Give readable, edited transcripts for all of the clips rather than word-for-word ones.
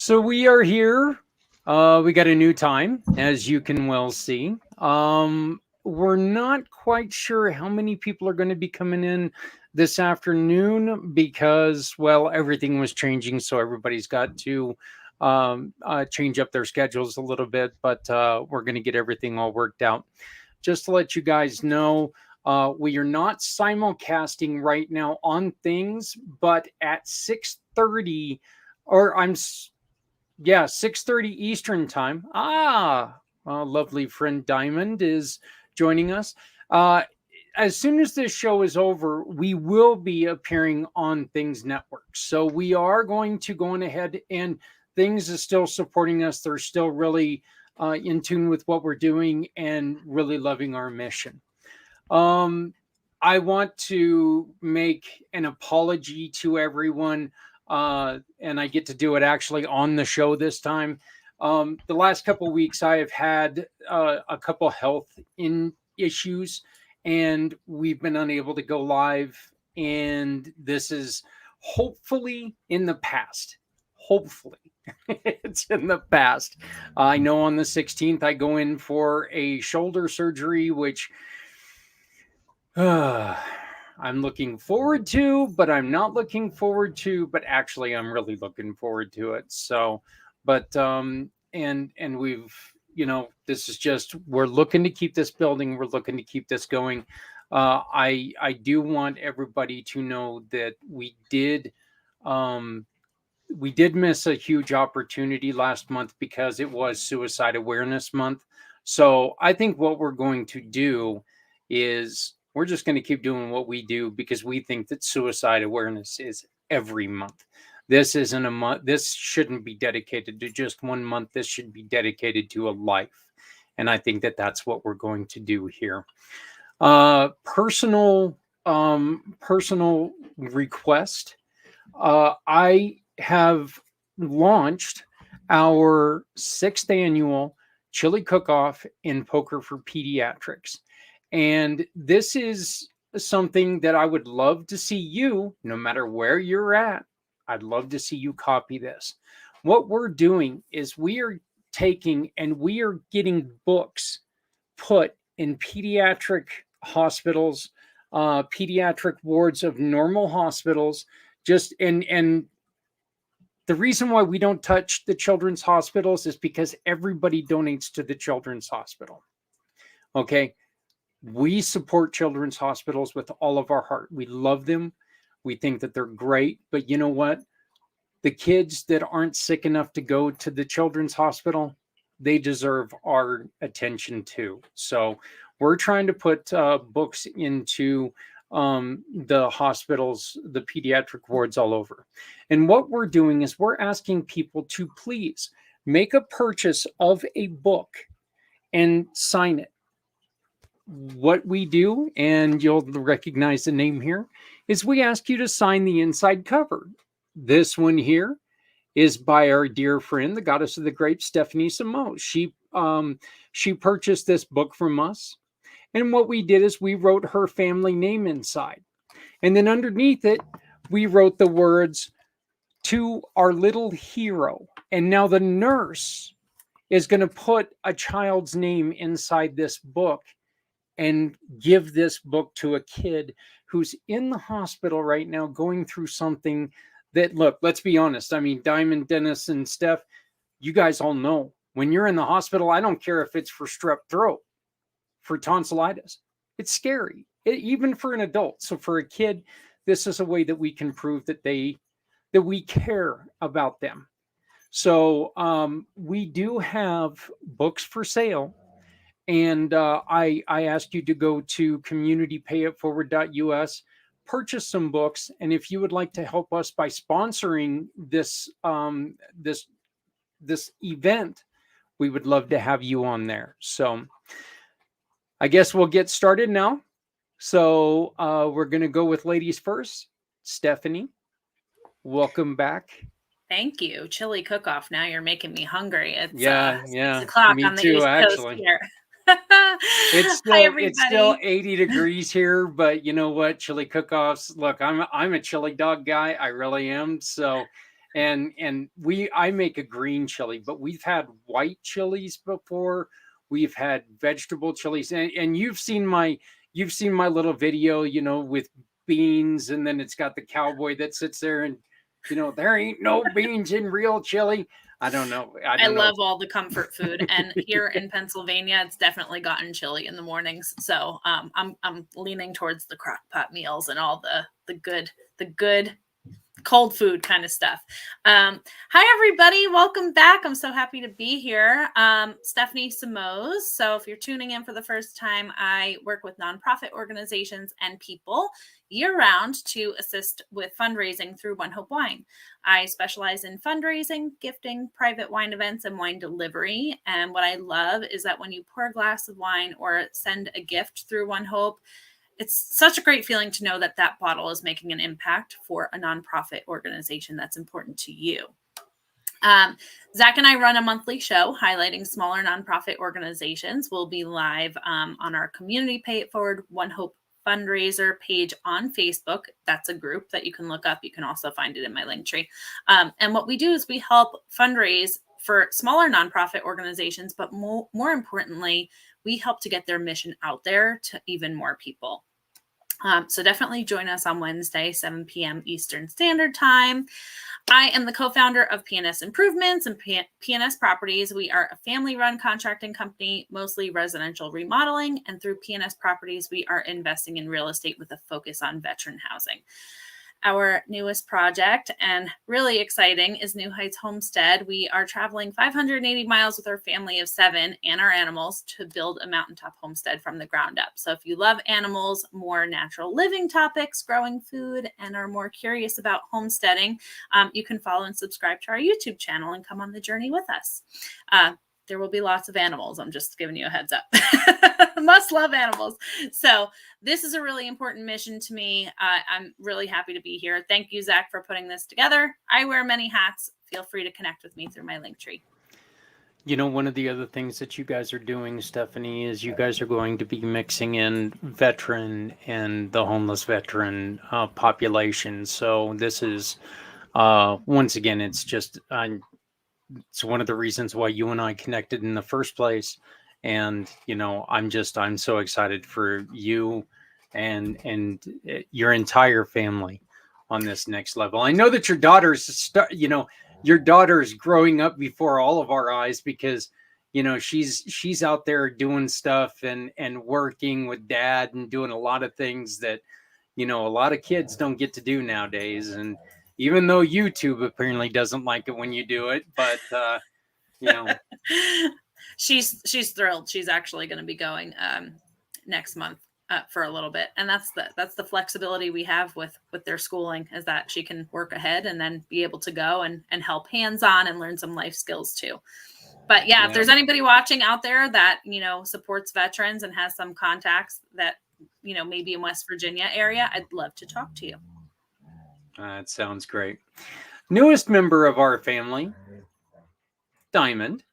So we are here. We got a new time, as you can well see. We're not quite sure how many people are going to be coming in this afternoon because, well, everything was changing, so everybody's got to change up their schedules a little bit. But we're going to get everything all worked out. Just to let you guys know, we are not simulcasting right now on things, but at 6:30, or yeah, 6:30 Eastern time. Lovely friend Diamond is joining us. As soon as this show is over, we will be appearing on Things Network. So we are going to go on ahead, and Things is still supporting us. They're still really in tune with what we're doing and really loving our mission. I want to make an apology to everyone, and I get to do it actually on the show this time. The last couple of weeks, I have had a couple health issues, and we've been unable to go live. And this is hopefully in the past. Hopefully, it's in the past. I know on the 16th, I go in for a shoulder surgery, which I'm looking forward to, but I'm not looking forward to, but actually I'm really looking forward to it. So, but and we've, this is just, we're looking to keep this building, we're looking to keep this going. I do want everybody to know that we did miss a huge opportunity last month because it was Suicide Awareness Month. So I think what we're going to do is we're just going to keep doing what we do because we think that suicide awareness is every month. This isn't a month. This shouldn't be dedicated to just one month. This should be dedicated to a life. And I think that that's what we're going to do here. Personal request. I have launched our 6th annual Chili Cook-Off in Poker for Pediatrics. And this is something that I would love to see you, no matter where you're at, I'd love to see you copy this. What we're doing is we are taking and we are getting books put in pediatric hospitals, pediatric wards of normal hospitals, and the reason why we don't touch the children's hospitals is because everybody donates to the children's hospital. Okay. We support children's hospitals with all of our heart. We love them. We think that they're great. But you know what? The kids that aren't sick enough to go to the children's hospital, they deserve our attention too. So we're trying to put books into the hospitals, the pediatric wards all over. And what we're doing is we're asking people to please make a purchase of a book and sign it. What we do, and you'll recognize the name here, is we ask you to sign the inside cover. This one here is by our dear friend, the goddess of the grapes, Stephanie Samo. She purchased this book from us. And what we did is we wrote her family name inside. And then underneath it, we wrote the words, "To our little hero." And now the nurse is going to put a child's name inside this book and give this book to a kid who's in the hospital right now going through something that, look, let's be honest. I mean, Diamond, Dennis, and Steph, you guys all know when you're in the hospital, I don't care if it's for strep throat, for tonsillitis. It's scary, even for an adult. So for a kid, this is a way that we can prove that we care about them. So we do have books for sale. And I ask you to go to communitypayitforward.us, purchase some books. And if you would like to help us by sponsoring this this event, we would love to have you on there. So I guess we'll get started now. So we're going to go with ladies first. Stephanie, welcome back. Thank you. Chili cook-off. Now you're making me hungry. It's Yeah, 6 o'clock me on the too, East Coast actually. here. It's Hi, still everybody. 80 degrees here, but you know what? Chili cook-offs. Look, I'm a chili dog guy. I really am. So, and I make a green chili, but we've had white chilies before. We've had vegetable chilies, and you've seen my little video, with beans, and then it's got the cowboy that sits there, and there ain't no beans in real chili. I don't know. I love all the comfort food, and here in Pennsylvania, it's definitely gotten chilly in the mornings. So I'm leaning towards the crock pot meals and all the good cold food kind of stuff. Hi, everybody. Welcome back. I'm so happy to be here. Stephanie Simoes. So if you're tuning in for the first time, I work with nonprofit organizations and people year-round to assist with fundraising through One Hope Wine. I specialize in fundraising, gifting, private wine events, and wine delivery. And what I love is that when you pour a glass of wine or send a gift through One Hope, it's such a great feeling to know that that bottle is making an impact for a nonprofit organization that's important to you. Zach and I run a monthly show highlighting smaller nonprofit organizations. We'll be live on our Community Pay It Forward One Hope fundraiser page on Facebook. That's a group that you can look up. You can also find it in my link tree. And what we do is we help fundraise for smaller nonprofit organizations, but more importantly, we help to get their mission out there to even more people. So definitely join us on Wednesday, 7 p.m. Eastern Standard Time. I am the co-founder of PNS Improvements and PNS Properties. We are a family-run contracting company, mostly residential remodeling. And through PNS Properties, we are investing in real estate with a focus on veteran housing. Our newest project, and really exciting, is New Heights Homestead. We are traveling 580 miles with our family of 7 and our animals to build a mountaintop homestead from the ground up. So if you love animals, more natural living topics, growing food, and are more curious about homesteading, you can follow and subscribe to our YouTube channel and come on the journey with us. There will be lots of animals. I'm just giving you a heads up. Must love animals. So this is a really important mission to me. I'm really happy to be here. Thank you, Zach, for putting this together. I wear many hats. Feel free to connect with me through my link tree. One of the other things that you guys are doing, Stephanie, is you guys are going to be mixing in veteran and the homeless veteran population. So this is, once again, it's just, it's one of the reasons why you and I connected in the first place. And, I'm so excited for you and your entire family on this next level. I know that your daughter's growing up before all of our eyes because, she's out there doing stuff and working with dad and doing a lot of things that, a lot of kids don't get to do nowadays. And even though YouTube apparently doesn't like it when you do it, but, She's thrilled. She's actually going to be going next month for a little bit, and that's the flexibility we have with their schooling, is that she can work ahead and then be able to go and help hands-on and learn some life skills too. But yeah, if there's anybody watching out there that supports veterans and has some contacts that maybe in West Virginia area, I'd love to talk to you. That sounds great. Newest member of our family, Diamond.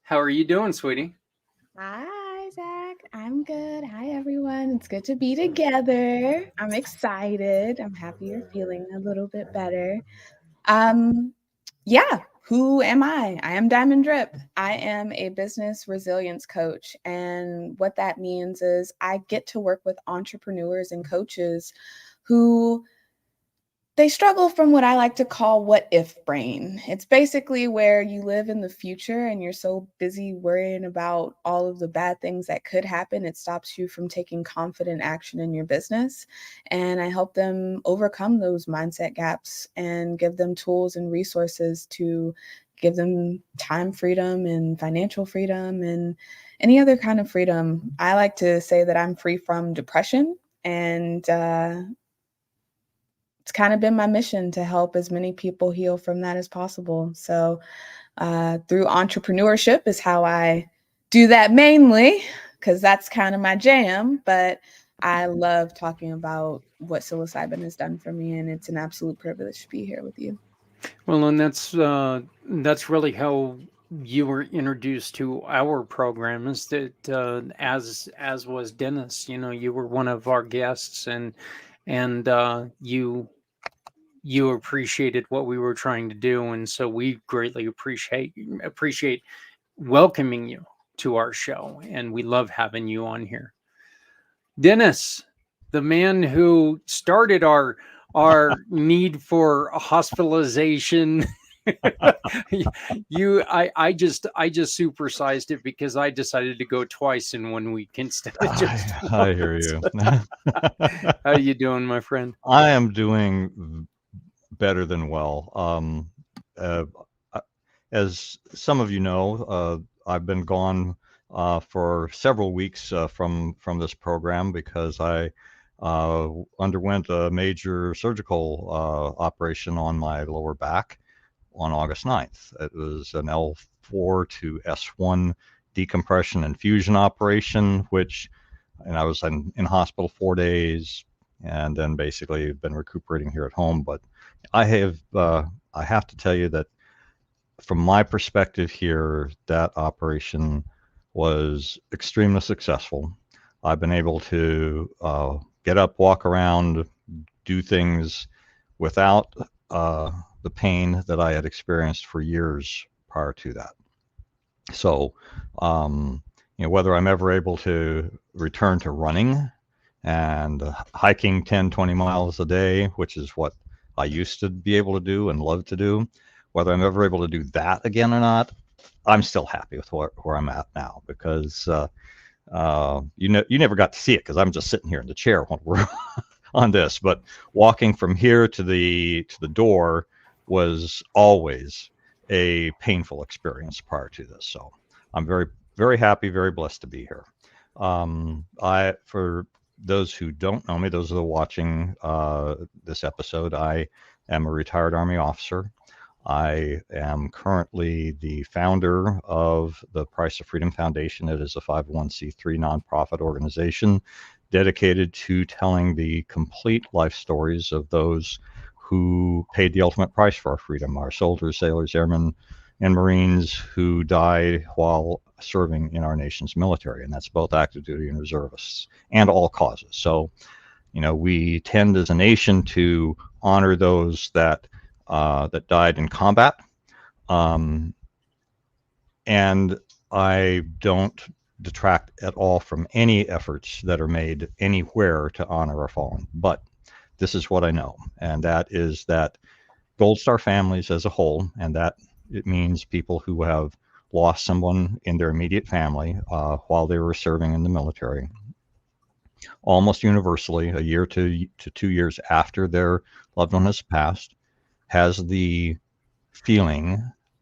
How are you doing, sweetie? Hi, Zach. I'm good. Hi, everyone. It's good to be together. I'm excited. I'm happy you're feeling a little bit better. Yeah. Who am I? I am Diamond Drip. I am a business resilience coach. And what that means is I get to work with entrepreneurs and coaches who they struggle from what I like to call what if brain. It's basically where you live in the future and you're so busy worrying about all of the bad things that could happen. It stops you from taking confident action in your business. And I help them overcome those mindset gaps and give them tools and resources to give them time freedom and financial freedom and any other kind of freedom. I like to say that I'm free from depression, and it's kind of been my mission to help as many people heal from that as possible. So through entrepreneurship is how I do that mainly, because that's kind of my jam. But I love talking about what psilocybin has done for me, and it's an absolute privilege to be here with you. Well, and that's really how you were introduced to our program. Is that as was Dennis? You know, you were one of our guests, and you appreciated what we were trying to do, and so we greatly appreciate welcoming you to our show, and we love having you on here. Dennis, the man who started our need for hospitalization. I just supersized it because I decided to go twice in 1 week instead of just I hear you. How you doing, my friend? I am doing better than well. As some of you know, I've been gone for several weeks from this program because I underwent a major surgical operation on my lower back on August 9th. It was an L4 to S1 decompression and fusion operation, and I was in hospital 4 days, and then basically been recuperating here at home. But I have to tell you that from my perspective here, that operation was extremely successful. I've been able to get up, walk around, do things without the pain that I had experienced for years prior to that. So, whether I'm ever able to return to running and hiking 10, 20 miles a day, which is what I used to be able to do and love to do, whether I'm ever able to do that again or not, I'm still happy with where I'm at now, because you never got to see it because I'm just sitting here in the chair when we're on this. But walking from here to the door was always a painful experience prior to this. So I'm very, very happy, very blessed to be here. For those who don't know me, those that are watching this episode, I am a retired Army officer. I am currently the founder of the Price of Freedom Foundation. It is a 501c3 nonprofit organization dedicated to telling the complete life stories of those who paid the ultimate price for our freedom, our soldiers, sailors, airmen, and Marines who died while serving in our nation's military. And that's both active duty and reservists, and all causes. So, we tend as a nation to honor those that died in combat. And I don't detract at all from any efforts that are made anywhere to honor our fallen. But this is what I know, and that is that Gold Star families as a whole, and that it means people who have lost someone in their immediate family while they were serving in the military, almost universally, a year to 2 years after their loved one has passed, has the feeling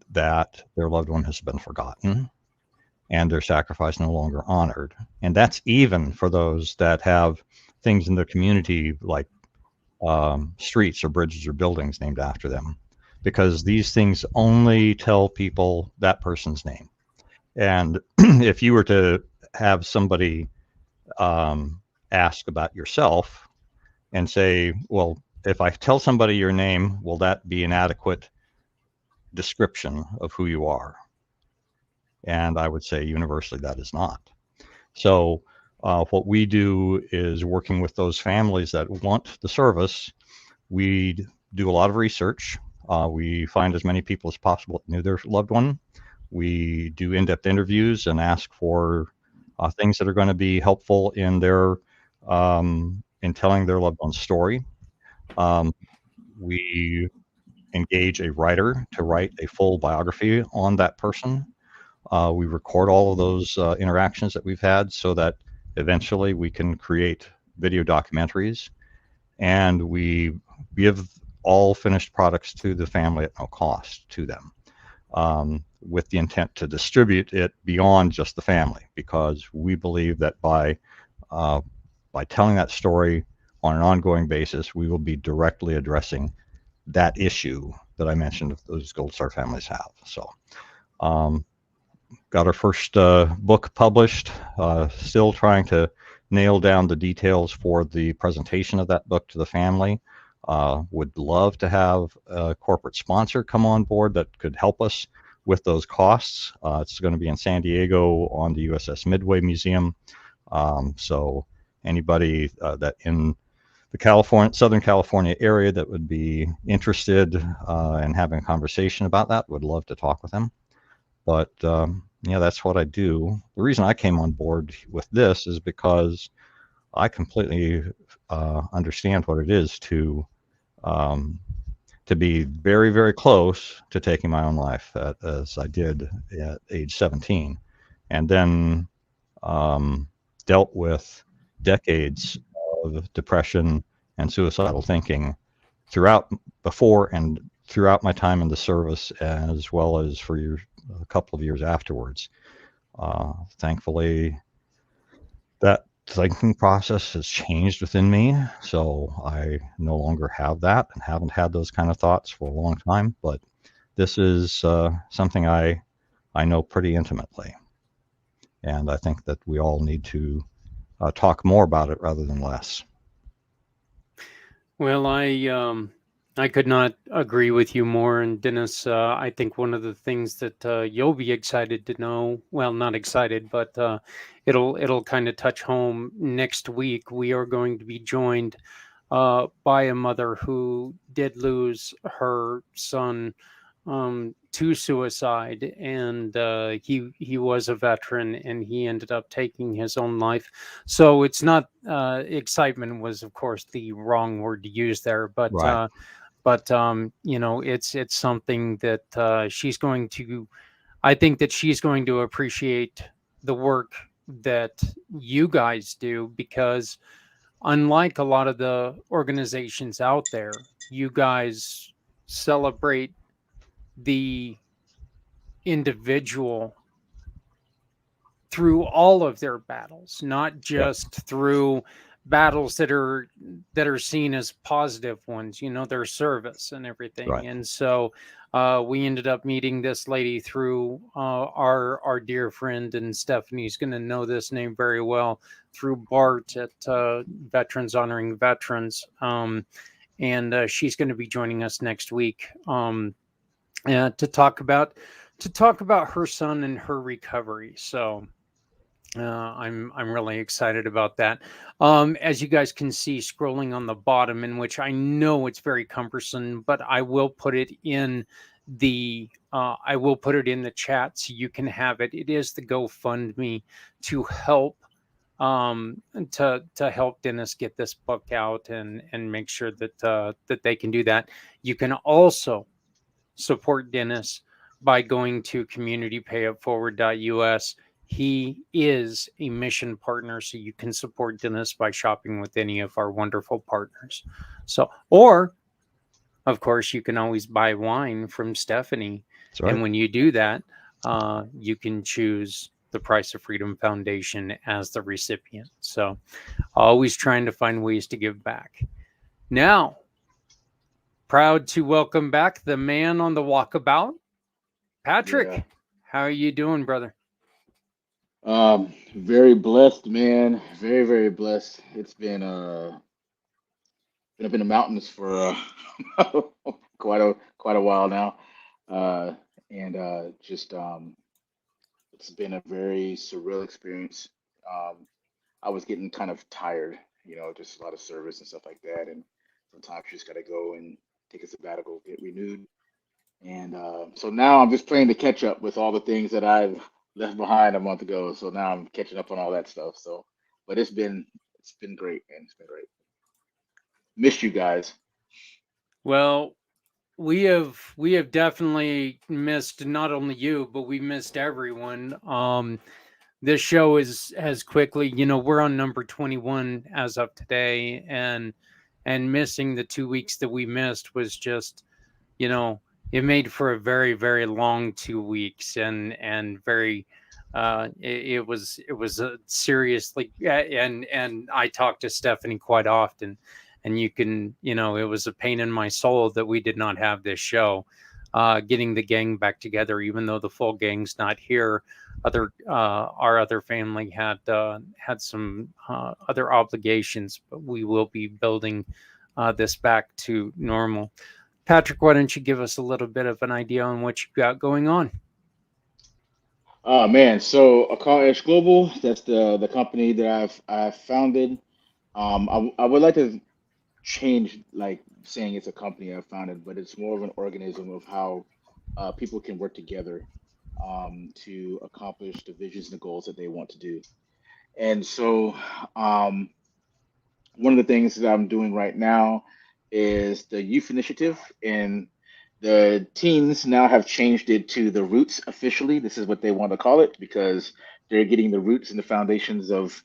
that their loved one has been forgotten and their sacrifice no longer honored. And that's even for those that have things in their community like streets or bridges or buildings named after them, because these things only tell people that person's name. And if you were to have somebody ask about yourself and say, well, if I tell somebody your name, will that be an adequate description of who you are? And I would say universally that is not. So what we do is, working with those families that want the service, we do a lot of research. We find as many people as possible that knew their loved one. We do in-depth interviews and ask for things that are going to be helpful in their in telling their loved one's story. We engage a writer to write a full biography on that person. We record all of those interactions that we've had so that eventually we can create video documentaries, and we give all finished products to the family at no cost to them, with the intent to distribute it beyond just the family, because we believe that by telling that story on an ongoing basis, we will be directly addressing that issue that I mentioned those Gold Star families have. So Got our first book published. Still trying to nail down the details for the presentation of that book to the family. Would love to have a corporate sponsor come on board that could help us with those costs. It's going to be in San Diego on the USS Midway Museum. So anybody that in the Southern California area that would be interested in having a conversation about that, would love to talk with them. But yeah, that's what I do. The reason I came on board with this is because I completely understand what it is to be very, very close to taking my own life, as I did at age 17, and then dealt with decades of depression and suicidal thinking before and throughout my time in the service, as well as for a couple of years afterwards. Thankfully, that thinking process has changed within me, so I no longer have that and haven't had those kind of thoughts for a long time. But this is something I know pretty intimately, and I think that we all need to talk more about it rather than less. Well, I could not agree with you more. And Dennis, I think one of the things that you'll be excited to know, well, not excited, but it'll kind of touch home next week. We are going to be joined by a mother who did lose her son to suicide, and he was a veteran, and he ended up taking his own life. So it's not excitement was, of course, the wrong word to use there, but Right. it's something that she's going to. I think that she's going to appreciate the work that you guys do, because unlike a lot of the organizations out there, you guys celebrate the individual through all of their battles, not just through battles that are seen as positive ones, their service and everything. Right. And so we ended up meeting this lady through our dear friend, and Stephanie's going to know this name very well, through Bart at Veterans Honoring Veterans. And she's going to be joining us next week to talk about her son and her recovery. So I'm really excited about that. As you guys can see, scrolling on the bottom, in which I know it's very cumbersome, but I will put it in the chat so you can have it. It is the GoFundMe to help to help Dennis get this book out and make sure that they can do that. You can also support Dennis by going to communitypayupforward.us. He is a mission partner, so you can support Dennis by shopping with any of our wonderful partners. So, or of course, you can always buy wine from Stephanie. That's right. And when you do that, you can choose the Price of Freedom Foundation as the recipient. So always trying to find ways to give back. Now, proud to welcome back the man on the walkabout, Patrick. Yeah. How are you doing, brother? Very blessed, man. Very, very blessed. It's been been up in the mountains for quite a while now, and just it's been a very surreal experience. I was getting kind of tired, just a lot of service and stuff like that, and sometimes you just gotta go and take a sabbatical, get renewed. And so now I'm just playing to catch up with all the things that I've left behind a month ago. So now I'm catching up on all that stuff. So, but it's been great, man. It's been great. Missed you guys. Well, we have definitely missed not only you, but we missed everyone. This show has quickly, we're on number 21 as of today, and missing the 2 weeks that we missed was just, it made for a very, very long 2 weeks, and very it was a seriously, and I talked to Stephanie quite often, and you can, it was a pain in my soul that we did not have this show. getting the gang back together, even though the full gang's not here. Our other family had some other obligations, but we will be building this back to normal. Patrick, why don't you give us a little bit of an idea on what you got going on? Oh man, so a Call Edge Global, that's the company that I've founded. I would like to change like saying it's a company I've founded, but it's more of an organism of how people can work together to accomplish the visions and the goals that they want to do. And so um, one of the things that I'm doing right now is the youth initiative, and the teens now have changed it to the roots officially. This is what they want to call it because they're getting the roots and the foundations of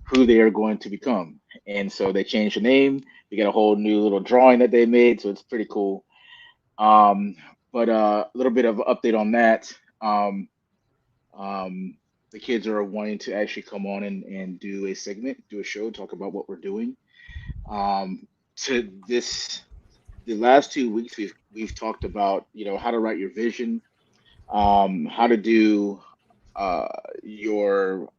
who they are going to become. And so they changed the name. We got a whole new little drawing that they made, so it's pretty cool. Um, but a little bit of update on that. Um, the kids are wanting to actually come on and do a segment, do a show, talk about what we're doing. Um, to this, the last 2 weeks we've talked about how to write your vision, how to do uh, your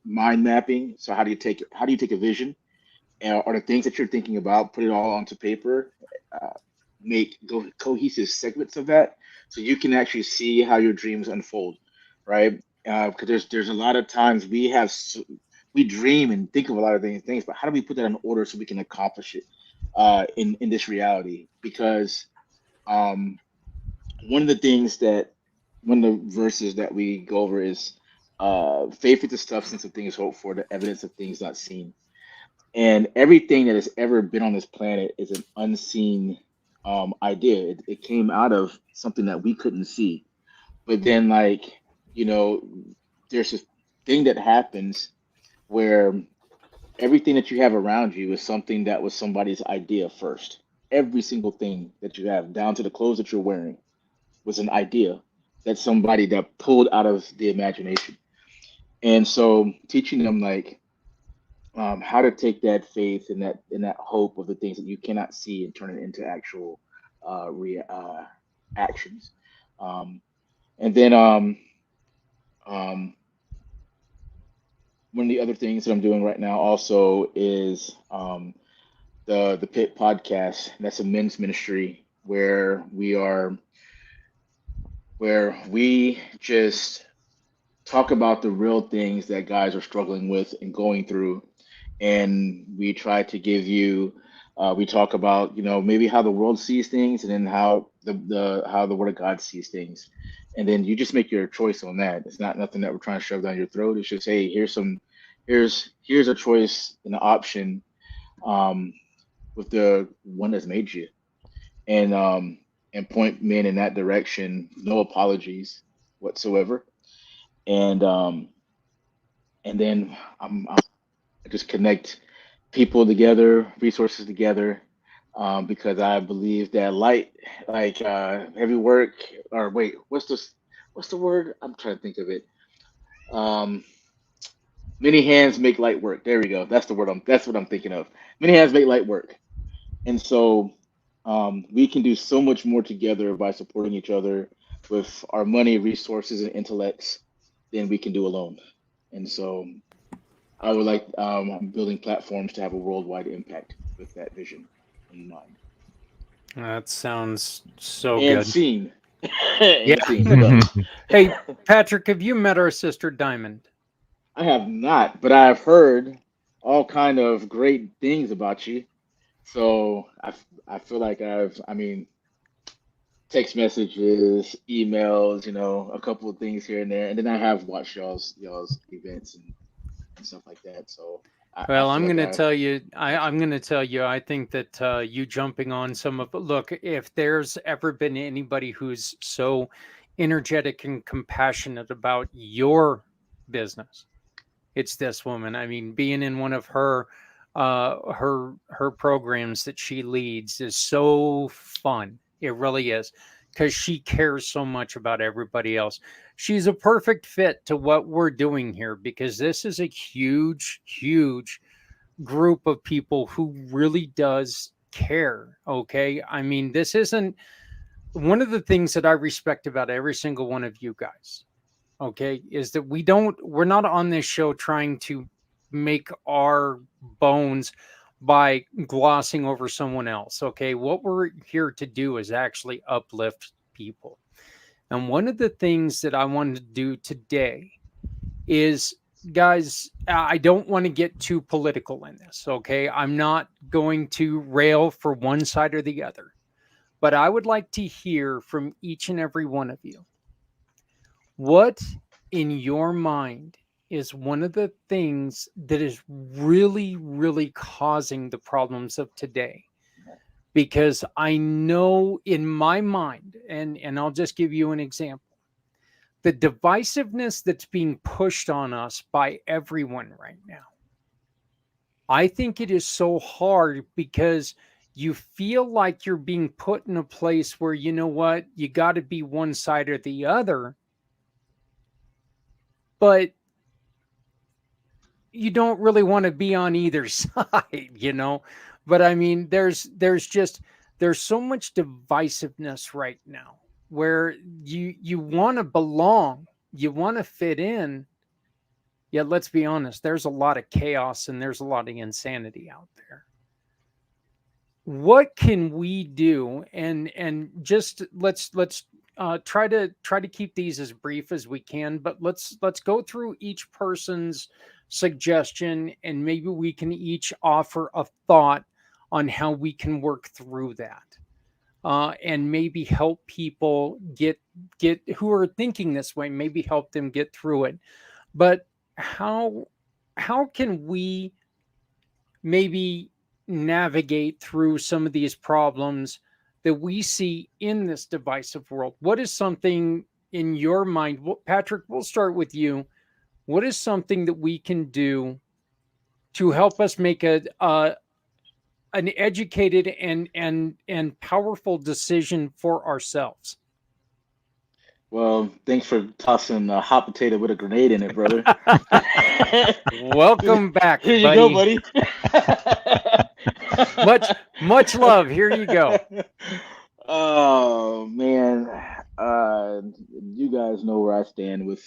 mind mapping. So how do you take a vision or the things that you're thinking about, put it all onto paper, uh, make cohesive segments of that, so you can actually see how your dreams unfold, right? Because there's a lot of times we dream and think of a lot of things, but how do we put that in order so we can accomplish it in this reality? Because um, one of the things that one of the verses that we go over is faith is the substance of things hoped for, the evidence of things not seen. And everything that has ever been on this planet is an unseen idea. It came out of something that we couldn't see. But then, like, you know, there's this thing that happens where everything that you have around you is something that was somebody's idea first. Every single thing that you have, down to the clothes that you're wearing, was an idea that somebody that pulled out of the imagination. And so teaching them like how to take that faith and that hope of the things that you cannot see and turn it into actual actions. Um, and then um, one of the other things that I'm doing right now also is the Pit podcast. That's a men's ministry where we just talk about the real things that guys are struggling with and going through, and we try to give you we talk about maybe how the world sees things, and then how the word of God sees things, and then you just make your choice on that. It's not nothing that we're trying to shove down your throat. It's just, hey, here's a choice and an option um with the one that's made you, and point men in that direction, no apologies whatsoever. And um and then I just connect people together, resources together, because I believe that light, like heavy work, or wait, what's the word? I'm trying to think of it. Um, Many hands make light work. There we go. That's what I'm thinking of. Many hands make light work, and so we can do so much more together by supporting each other with our money, resources, and intellects than we can do alone. And so I would like building platforms to have a worldwide impact with that vision in mind. That sounds so And good. scene. Yeah. And scene. We're done. Hey, Patrick, have you met our sister Diamond? I have not, but I've heard all kind of great things about you. So I feel like I mean, text messages, emails, a couple of things here and there, and then I have watched y'all's events and stuff like that. So I Well, feel I'm going like to I've tell you, met you. I'm going to tell you, I think that you jumping on some of, look, if there's ever been anybody who's so energetic and compassionate about your business, it's this woman. I mean, being in one of her programs that she leads is so fun. It really is, because she cares so much about everybody else. She's a perfect fit to what we're doing here, because this is a huge, huge group of people who really does care. Okay, I mean, this isn't one of the things that I respect about every single one of you guys, okay, is that we're not on this show trying to make our bones by glossing over someone else. Okay. What we're here to do is actually uplift people. And one of the things that I wanted to do today is, guys, I don't want to get too political in this. Okay. I'm not going to rail for one side or the other, but I would like to hear from each and every one of you. What in your mind is one of the things that is really, really causing the problems of today? Because I know in my mind, and I'll just give you an example, the divisiveness that's being pushed on us by everyone right now. I think it is so hard because you feel like you're being put in a place where, you know what, you got to be one side or the other, but you don't really want to be on either side, you know. But I mean, there's so much divisiveness right now where you want to belong, you want to fit in. Yet let's be honest, there's a lot of chaos and there's a lot of insanity out there. What can we do? And just let's try to keep these as brief as we can, but let's go through each person's suggestion, and maybe we can each offer a thought on how we can work through that, and maybe help people get who are thinking this way, maybe help them get through it. But how can we maybe navigate through some of these problems that we see in this divisive world? What is something in your mind? Patrick, we'll start with you. What is something that we can do to help us make an educated and powerful decision for ourselves? Well, thanks for tossing a hot potato with a grenade in it, brother. Welcome back, Here you buddy. go, buddy. much love. Here you go. Oh man, you guys know where I stand with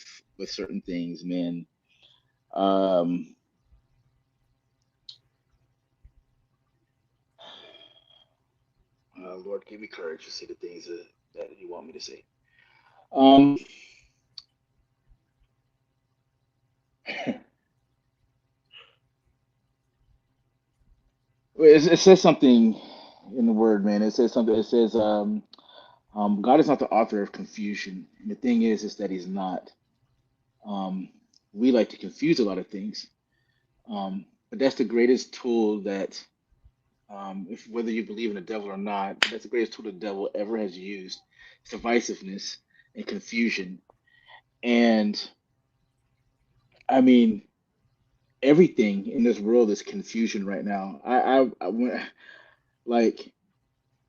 certain things, man. Lord, give me courage to say the things that you want me to say. Um, it says something in the word, man. It says something. It says, God is not the author of confusion. And the thing is that He's not. We like to confuse a lot of things, but that's the greatest tool that, if whether you believe in the devil or not, that's the greatest tool the devil ever has used. It's divisiveness and confusion. And I mean, everything in this world is confusion right now. Like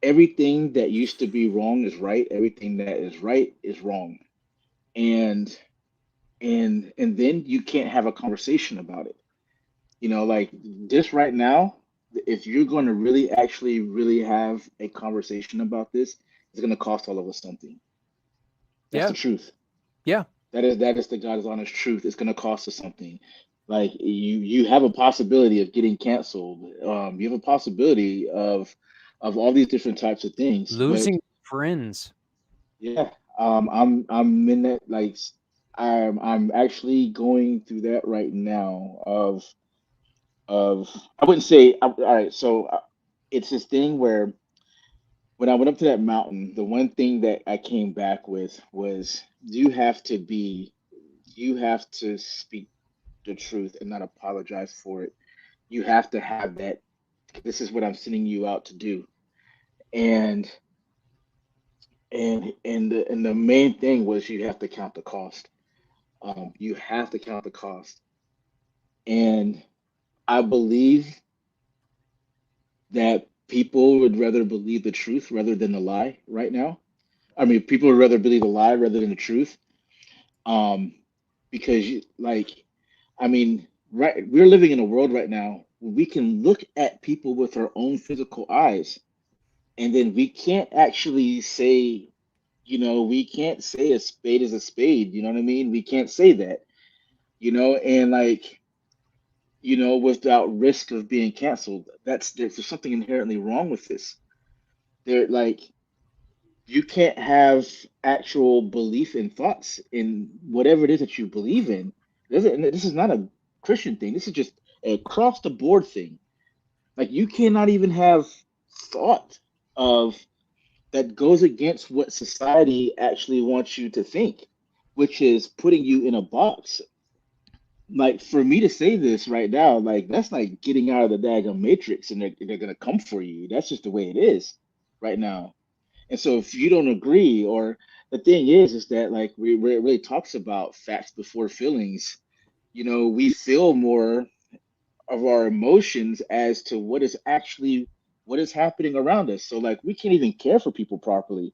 everything that used to be wrong is right. Everything that is right is wrong. And and then you can't have a conversation about it. You know, like this right now, if you're going to really actually really have a conversation about this, it's going to cost all of us something. That's Yeah. the truth. Yeah. That is the God's honest truth. It's going to cost us something. Like you have a possibility of getting canceled. You have a possibility of all these different types of things. But Losing friends. yeah, I'm in that, like I'm actually going through that right now of I wouldn't say all right. So it's this thing where when I went up to that mountain, the one thing that I came back with was you have to speak the truth and not apologize for it. You have to have that. This is what I'm sending you out to do. And and the main thing was you have to count the cost. You have to count the cost. And I believe that people would rather believe the truth rather than the lie right now. I mean, people would rather believe the lie rather than the truth. Um, because I mean, right, we're living in a world right now where we can look at people with our own physical eyes And then we can't actually say, we can't say a spade is a spade. You know what I mean? We can't say that, and like, without risk of being canceled. There's something inherently wrong with this. There, like, you can't have actual belief and thoughts in whatever it is that you believe in. This is not a Christian thing. This is just a across the board thing. Like, you cannot even have thought of that goes against what society actually wants you to think, which is putting you in a box. Like, for me to say this right now, like, that's like getting out of the daggone matrix, and they're gonna come for you. That's just the way it is right now. And so if you don't agree, or the thing is that, like, where it really talks about facts before feelings, we feel more of our emotions as to what is happening around us. So, like, we can't even care for people properly.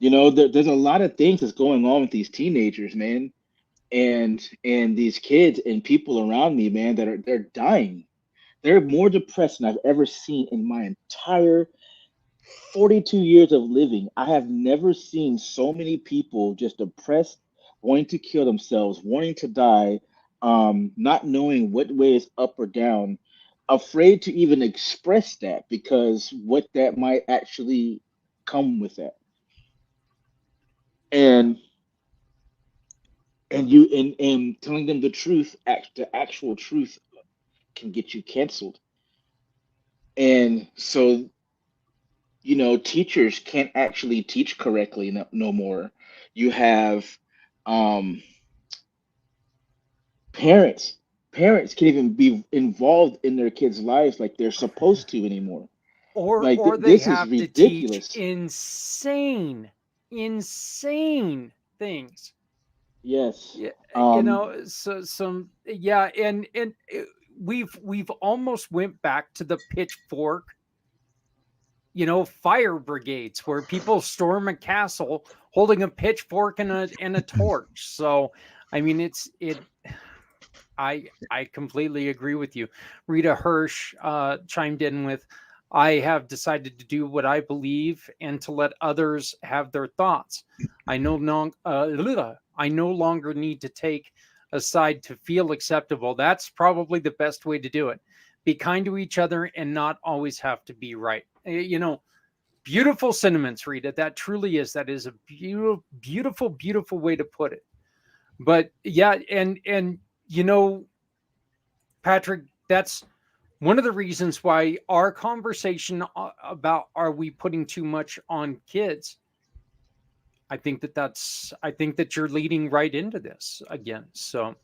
There's a lot of things that's going on with these teenagers, man, and these kids and people around me, man, they're dying. They're more depressed than I've ever seen in my entire 42 years of living. I have never seen so many people just depressed, wanting to kill themselves, wanting to die, not knowing what way is up or down, afraid to even express that because what that might actually come with that. And and telling them the truth, the actual truth can get you canceled. And so, teachers can't actually teach correctly no more. You have um, parents. Parents can't even be involved in their kids' lives like they're supposed to anymore. Like, Or they this is have to teach ridiculous. insane things. Yes. Yeah, Um, so some, yeah, and we've almost went back to the pitchfork, fire brigades where people storm a castle holding a pitchfork and a torch. So, I mean, I completely agree with you. Rita Hirsch chimed in with, I have decided to do what I believe and to let others have their thoughts. I no longer need to take a side to feel acceptable. That's probably the best way to do it. Be kind to each other and not always have to be right. Beautiful sentiments, Rita. That truly is. That is a beautiful, beautiful, beautiful way to put it. But yeah, and you know, Patrick, that's one of the reasons why our conversation about are we putting too much on kids. I think that you're leading right into this again. So,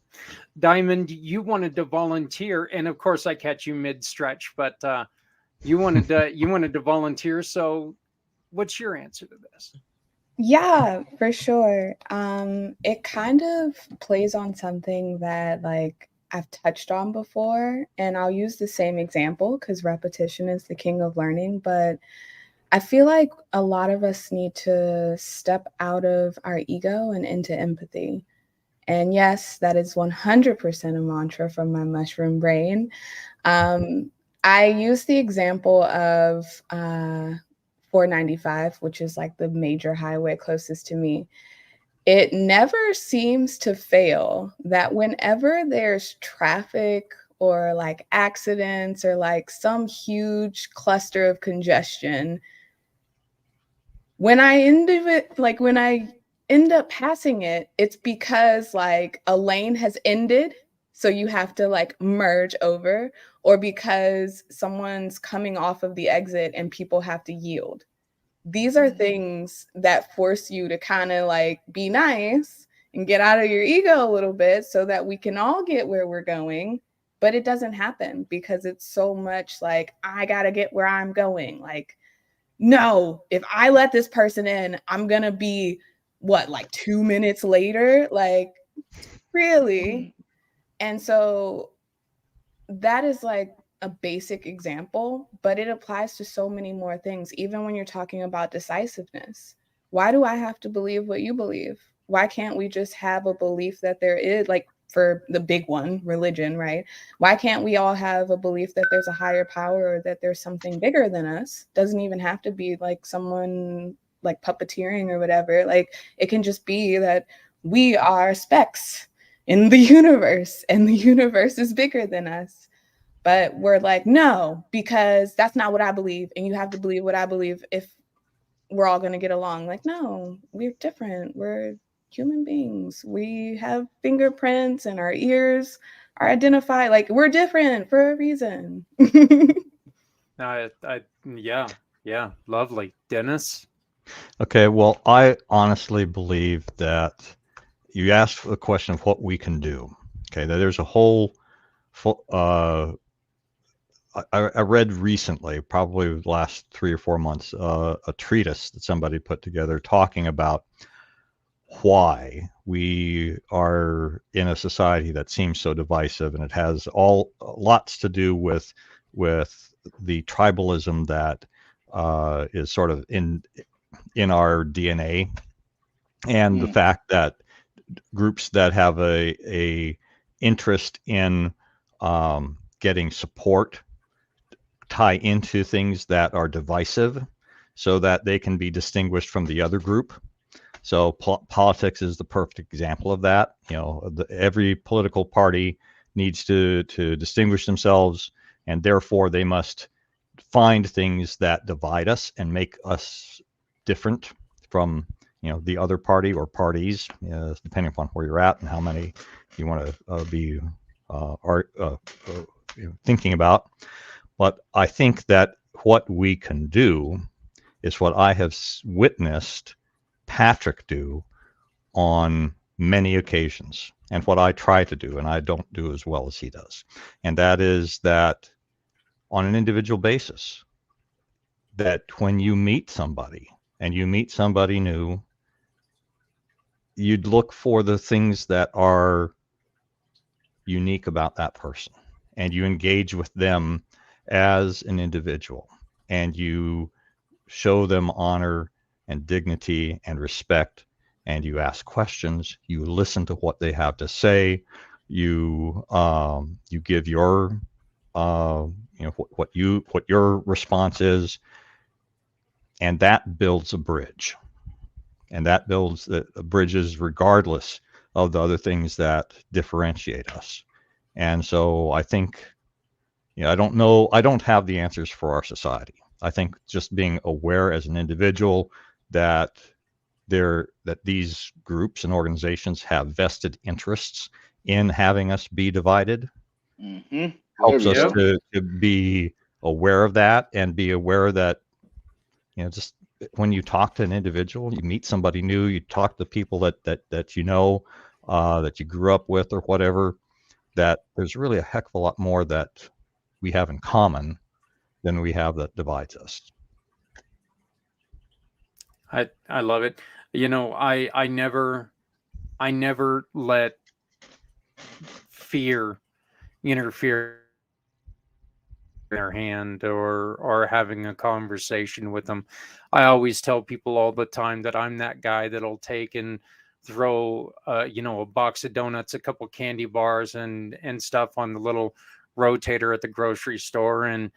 Diamond, you wanted to volunteer, and of course, I catch you mid stretch, but you wanted to volunteer. So, what's your answer to this? Yeah, for sure. It kind of plays on something that like I've touched on before, and I'll use the same example because repetition is the king of learning. But I feel like a lot of us need to step out of our ego and into empathy. And yes, that is 100% a mantra from my mushroom brain. I use the example of 495, which is like the major highway closest to me. It never seems to fail that whenever there's traffic or like accidents or like some huge cluster of congestion, when I end up passing it, it's because like a lane has ended, so you have to like merge over, or because someone's coming off of the exit and people have to yield. These are things that force you to kind of like be nice and get out of your ego a little bit so that we can all get where we're going. But it doesn't happen because it's so much like, I got to get where I'm going. Like, no, if I let this person in, I'm going to be what, like 2 minutes later? Like, really? And so that is like a basic example, but it applies to so many more things, even when you're talking about decisiveness. Why do I have to believe what you believe? Why can't we just have a belief that there is, like, for the big one, religion, right? Why can't we all have a belief that there's a higher power or that there's something bigger than us? Doesn't even have to be like someone like puppeteering or whatever. Like it can just be that we are specks in the universe and the universe is bigger than us. But we're like, no, because that's not what I believe. And you have to believe what I believe if we're all going to get along. Like, no, we're different. We're human beings. We have fingerprints and our ears are identified. Like, we're different for a reason. Yeah, lovely. Dennis? Okay, well, I honestly believe that you asked the question of what we can do. Okay, there's a whole, I read recently, probably the last 3 or 4 months, a treatise that somebody put together talking about why we are in a society that seems so divisive, and it has lots to do with the tribalism that is sort of in our DNA, and the fact that groups that have a interest in getting support tie into things that are divisive so that they can be distinguished from the other group. So politics is the perfect example of that. You know, every political party needs to distinguish themselves, and therefore they must find things that divide us and make us different from, you know, the other party or parties, depending upon where you're at and how many you want to be thinking about. But I think that what we can do is what I have witnessed Patrick do on many occasions, and what I try to do, and I don't do as well as he does. And that is that on an individual basis, that when you meet somebody and you meet somebody new, you'd look for the things that are unique about that person, and you engage with them as an individual, and you show them honor and dignity and respect, and you ask questions, you listen to what they have to say, you give your what your response is, and that builds a bridge, and that builds the bridges regardless of the other things that differentiate us. And so I think, I don't know, I don't have the answers for our society. I think just being aware as an individual that these groups and organizations have vested interests in having us be divided helps us to be aware of that, and be aware that, just when you talk to an individual, you meet somebody new, you talk to people that that you grew up with or whatever, that there's really a heck of a lot more that we have in common than we have that divides us. I love it. I never let fear interfere in their hand or having a conversation with them. I always tell people all the time that I'm that guy that'll take and throw a box of donuts, a couple candy bars and stuff on the little rotator at the grocery store, and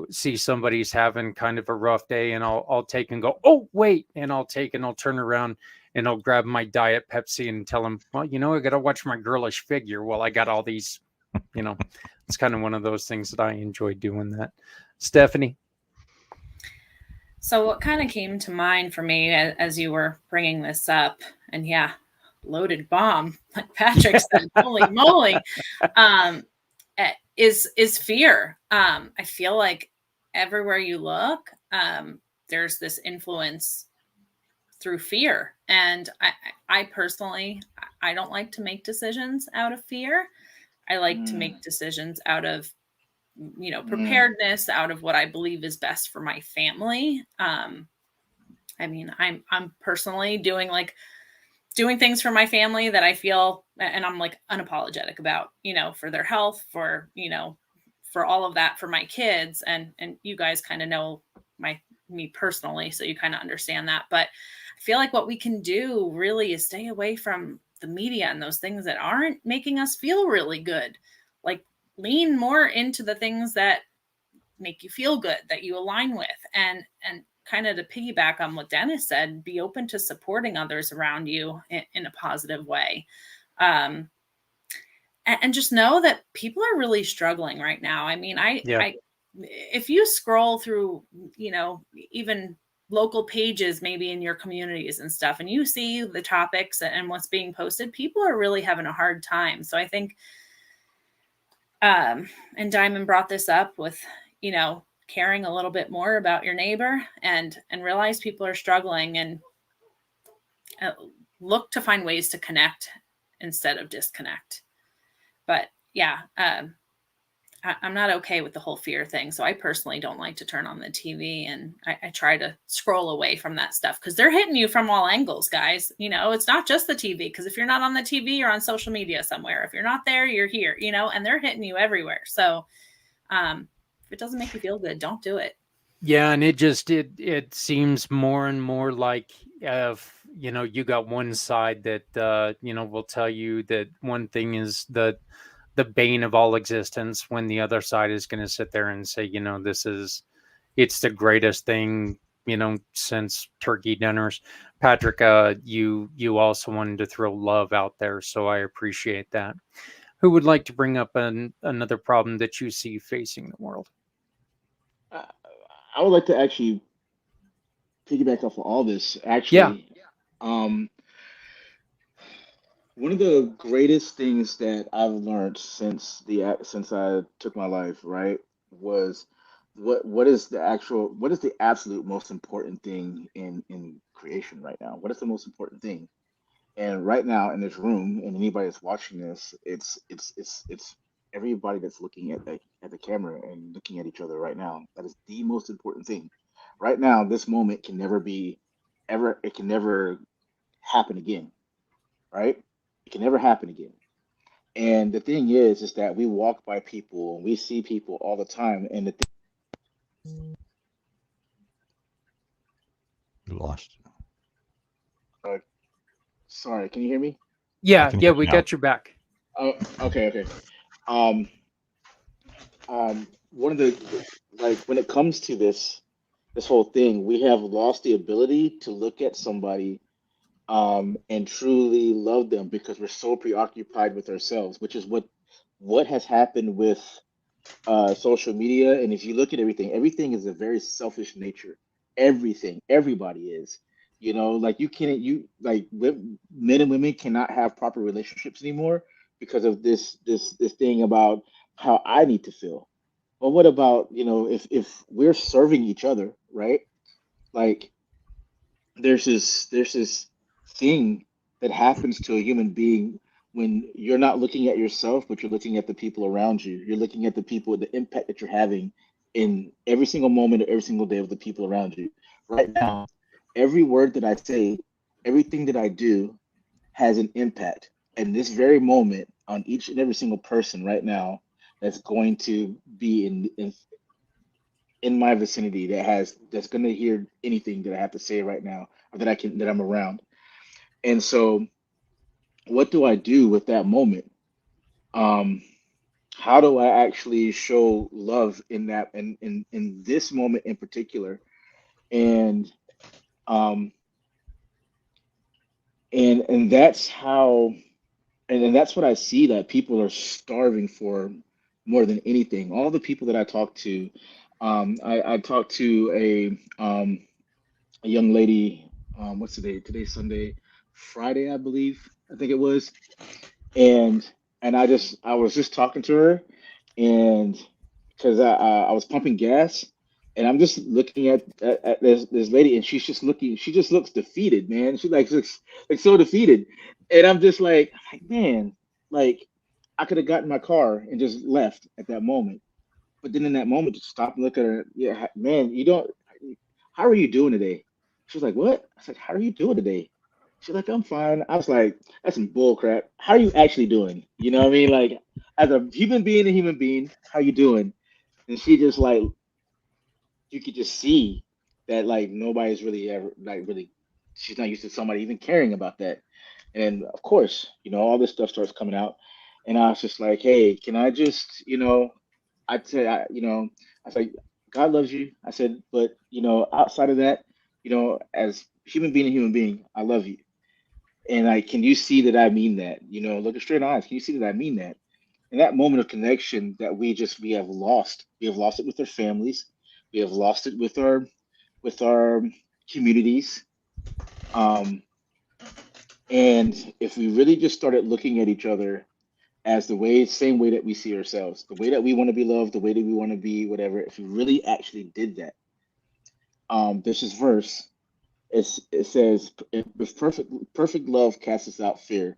see somebody's having kind of a rough day, and I'll take and go, oh wait, and I'll turn around and I'll grab my Diet Pepsi and tell them, well, I got to watch my girlish figure while I got all these, it's kind of one of those things that I enjoy doing that. Stephanie? So what kind of came to mind for me as you were bringing this up, and yeah, loaded bomb, like Patrick said, holy moly, is fear. I feel like everywhere you look, there's this influence through fear. And I personally, I don't like to make decisions out of fear. I like to make decisions out of, preparedness, out of what I believe is best for my family. I'm personally doing things for my family that I feel, and I'm like unapologetic about, for their health, for all of that, for my kids. And you guys kind of know me personally, so you kind of understand that. But I feel like what we can do really is stay away from the media and those things that aren't making us feel really good. Like, lean more into the things that make you feel good, that you align with, and kind of to piggyback on what Dennis said, be open to supporting others around you in a positive way. And just know that people are really struggling right now. I mean, if you scroll through, even local pages, maybe in your communities and stuff, and you see the topics and what's being posted, people are really having a hard time. So I think, and Diamond brought this up with, caring a little bit more about your neighbor and realize people are struggling, and look to find ways to connect instead of disconnect. But yeah, I'm not okay with the whole fear thing. So I personally don't like to turn on the TV, and I try to scroll away from that stuff, because they're hitting you from all angles, guys. It's not just the TV, because if you're not on the TV, you're on social media somewhere. If you're not there, you're here, and they're hitting you everywhere. So if it doesn't make you feel good, don't do it. Yeah, and it seems more and more like, you got one side that will tell you that one thing is the bane of all existence, when the other side is going to sit there and say, it's the greatest thing, since turkey dinners. Patrick, you also wanted to throw love out there, so I appreciate that. Who would like to bring up another problem that you see facing the world? I would like to actually piggyback off of all this. Actually, one of the greatest things that I've learned since I took my life, right, was what is the absolute most important thing in creation right now? What is the most important thing? And right now in this room, and anybody that's watching this, it's everybody that's looking at the camera and looking at each other right now. That is the most important thing. Right now, this moment can never it can never happen again, right? It can never happen again. And the thing is that we walk by people and we see people all the time. And You lost. Sorry, can you hear me? Yeah, can hear we you now. got your back. Oh, okay. Um, One of the, like, when it comes to this whole thing, we have lost the ability to look at somebody and truly love them, because we're so preoccupied with ourselves, which is what has happened with social media. And if you look at everything is a very selfish nature. Everything, everybody is. Like, men and women cannot have proper relationships anymore because of this thing about how I need to feel. Well, what about, if we're serving each other, right? Like, there's this thing that happens to a human being when you're not looking at yourself, but you're looking at the people around you. You're looking at the people, the impact that you're having in every single moment of every single day of the people around you. Right now, every word that I say, everything that I do has an impact. And this very moment on each and every single person right now that's going to be in my vicinity, that's going to hear anything that I have to say right now, or that I'm around. And so, what do I do with that moment? Um, how do I actually show love in that, in this moment in particular? And um, and that's how, and that's what I see that people are starving for more than anything. All the people that I talk to, I talked to a young lady. What's today? Today's Sunday, Friday, I believe. I think it was. And I was just talking to her, and because I was pumping gas, and I'm just looking at this lady, and she just looks defeated, man. She looks like so defeated, and I'm just like, man, like, I could have gotten my car and just left at that moment. But then in that moment, just stop and look at her. Yeah, man, you don't. How are you doing today? She was like, what? I was like, how are you doing today? She's like, I'm fine. I was like, that's some bull crap. How are you actually doing? You know what I mean? Like, as a human being, how you doing? And she just, like, you could just see that, like, nobody's really ever, like, really, she's not used to somebody even caring about that. And of course, all this stuff starts coming out. And I was just like, hey, can I just, I'd say, I said, God loves you. I said, but, outside of that, as human being and human being, I love you. And can you see that I mean that? Look at straight eyes. Can you see that I mean that? And that moment of connection that we have lost. We have lost it with our families. We have lost it with our communities. Um, and if we really just started looking at each other as same way that we see ourselves, the way that we want to be loved, the way that we want to be, whatever, if we really actually did that, there's this verse. It says, "With perfect love casteth out fear,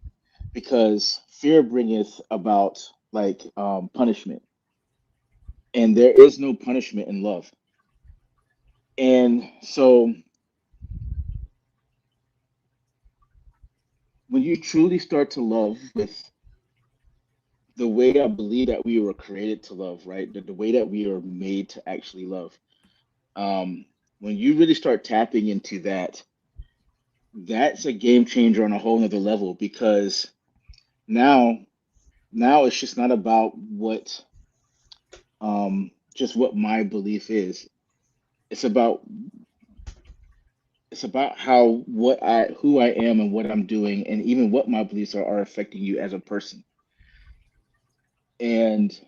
because fear bringeth about punishment, and there is no punishment in love." And so, when you truly start to love with the way I believe that we were created to love, right? The way that we are made to actually love. When you really start tapping into that, that's a game changer on a whole nother level, because now it's just not about just what my belief is. It's about how who I am and what I'm doing, and even what my beliefs are affecting you as a person. And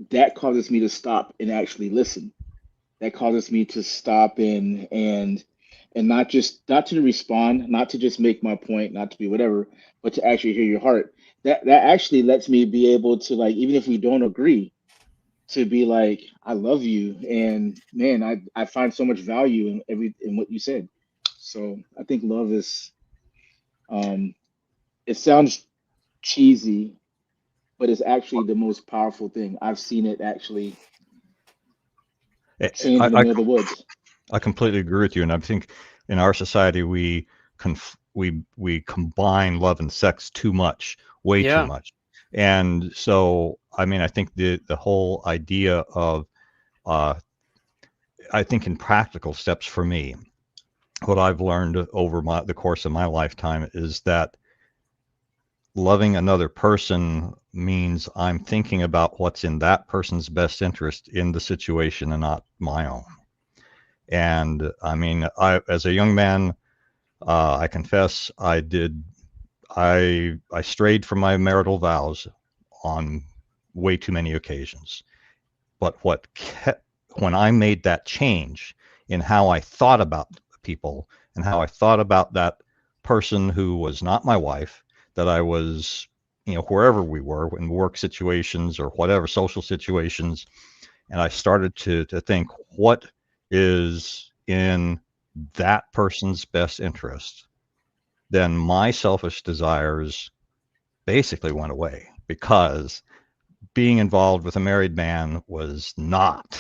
that causes me to stop and actually listen. That causes me to stop and not to respond, not to just make my point, not to be whatever, but to actually hear your heart. That actually lets me be able to, like, even if we don't agree, to be like, I love you, and man, I find so much value in what you said. So I think love is, it sounds cheesy, but it's actually the most powerful thing. I've seen it actually change in the I, middle of the woods. I completely agree with you, and I think in our society we combine love and sex too much, way too Yeah. much. And so, I mean, I think the whole idea of uh, I think in practical steps for me, what I've learned over the course of my lifetime is that loving another person means I'm thinking about what's in that person's best interest in the situation and not my own. And I mean, as a young man, I confess I strayed from my marital vows on way too many occasions. But when I made that change in how I thought about people and how I thought about that person who was not my wife, that I was, wherever we were in work situations or whatever social situations, and I started to think, what is in that person's best interest, then my selfish desires basically went away, because being involved with a married man was not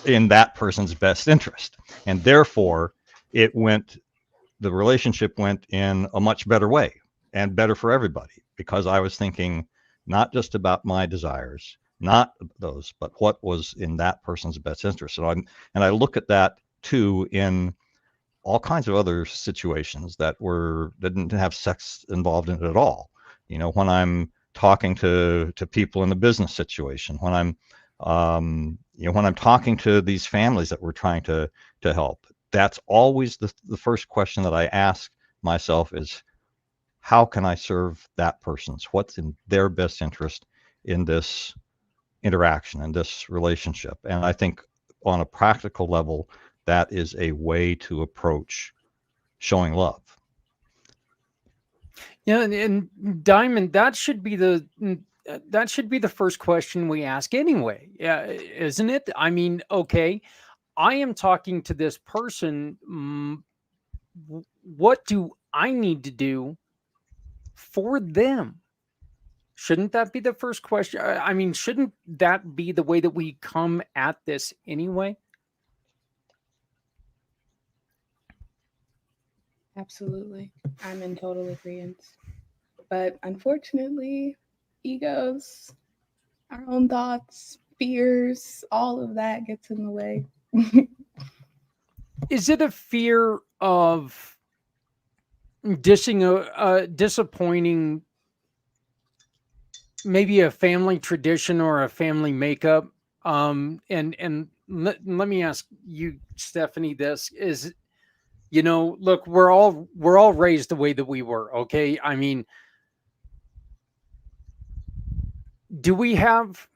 in that person's best interest. And therefore, the relationship went in a much better way and better for everybody, because I was thinking not just about my desires, not those, but what was in that person's best interest. And I look at that too in all kinds of other situations that didn't have sex involved in it at all. When I'm talking to people in a business situation, when I'm when I'm talking to these families that we're trying to help, that's always the first question that I ask myself is, how can I serve that person's? What's in their best interest in this interaction, in this relationship? And I think on a practical level, that is a way to approach showing love. Yeah, and Diamond, that should be the first question we ask anyway, isn't it? I mean, okay, I am talking to this person. What do I need to do for them? Shouldn't that be the first question? I mean, shouldn't that be the way that we come at this anyway? Absolutely. I'm in total agreement. But unfortunately, egos, our own thoughts, fears, all of that gets in the way. Is it a fear of disappointing, maybe a family tradition or a family makeup. And let me ask you, Stephanie, this is, look, we're all raised the way that we were. Okay. I mean, do we have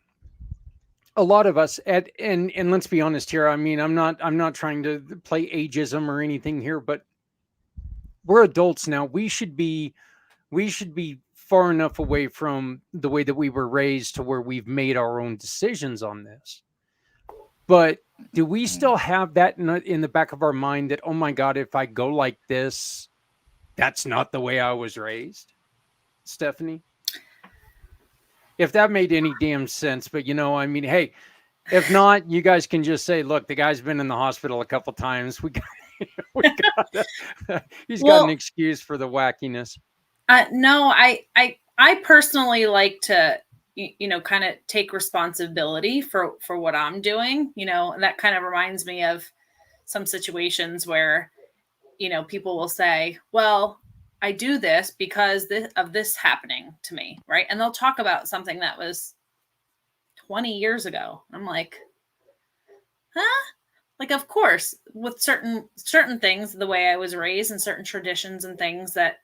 a lot of us and let's be honest here. I mean, I'm not trying to play ageism or anything here, but we're adults now. We should be far enough away from the way that we were raised to where we've made our own decisions on this. But do we still have that in the back of our mind that, oh my God, if I go like this, that's not the way I was raised? Stephanie? If that made any damn sense, but I mean, hey, if not, you guys can just say, look, the guy's been in the hospital a couple times. He's got an excuse for the wackiness. No, I personally like to, kind of take responsibility for what I'm doing, and that kind of reminds me of some situations where, people will say, well, I do this because of this happening to me. Right. And they'll talk about something that was 20 years ago. I'm like, huh? Like, of course, with certain things, the way I was raised and certain traditions and things that,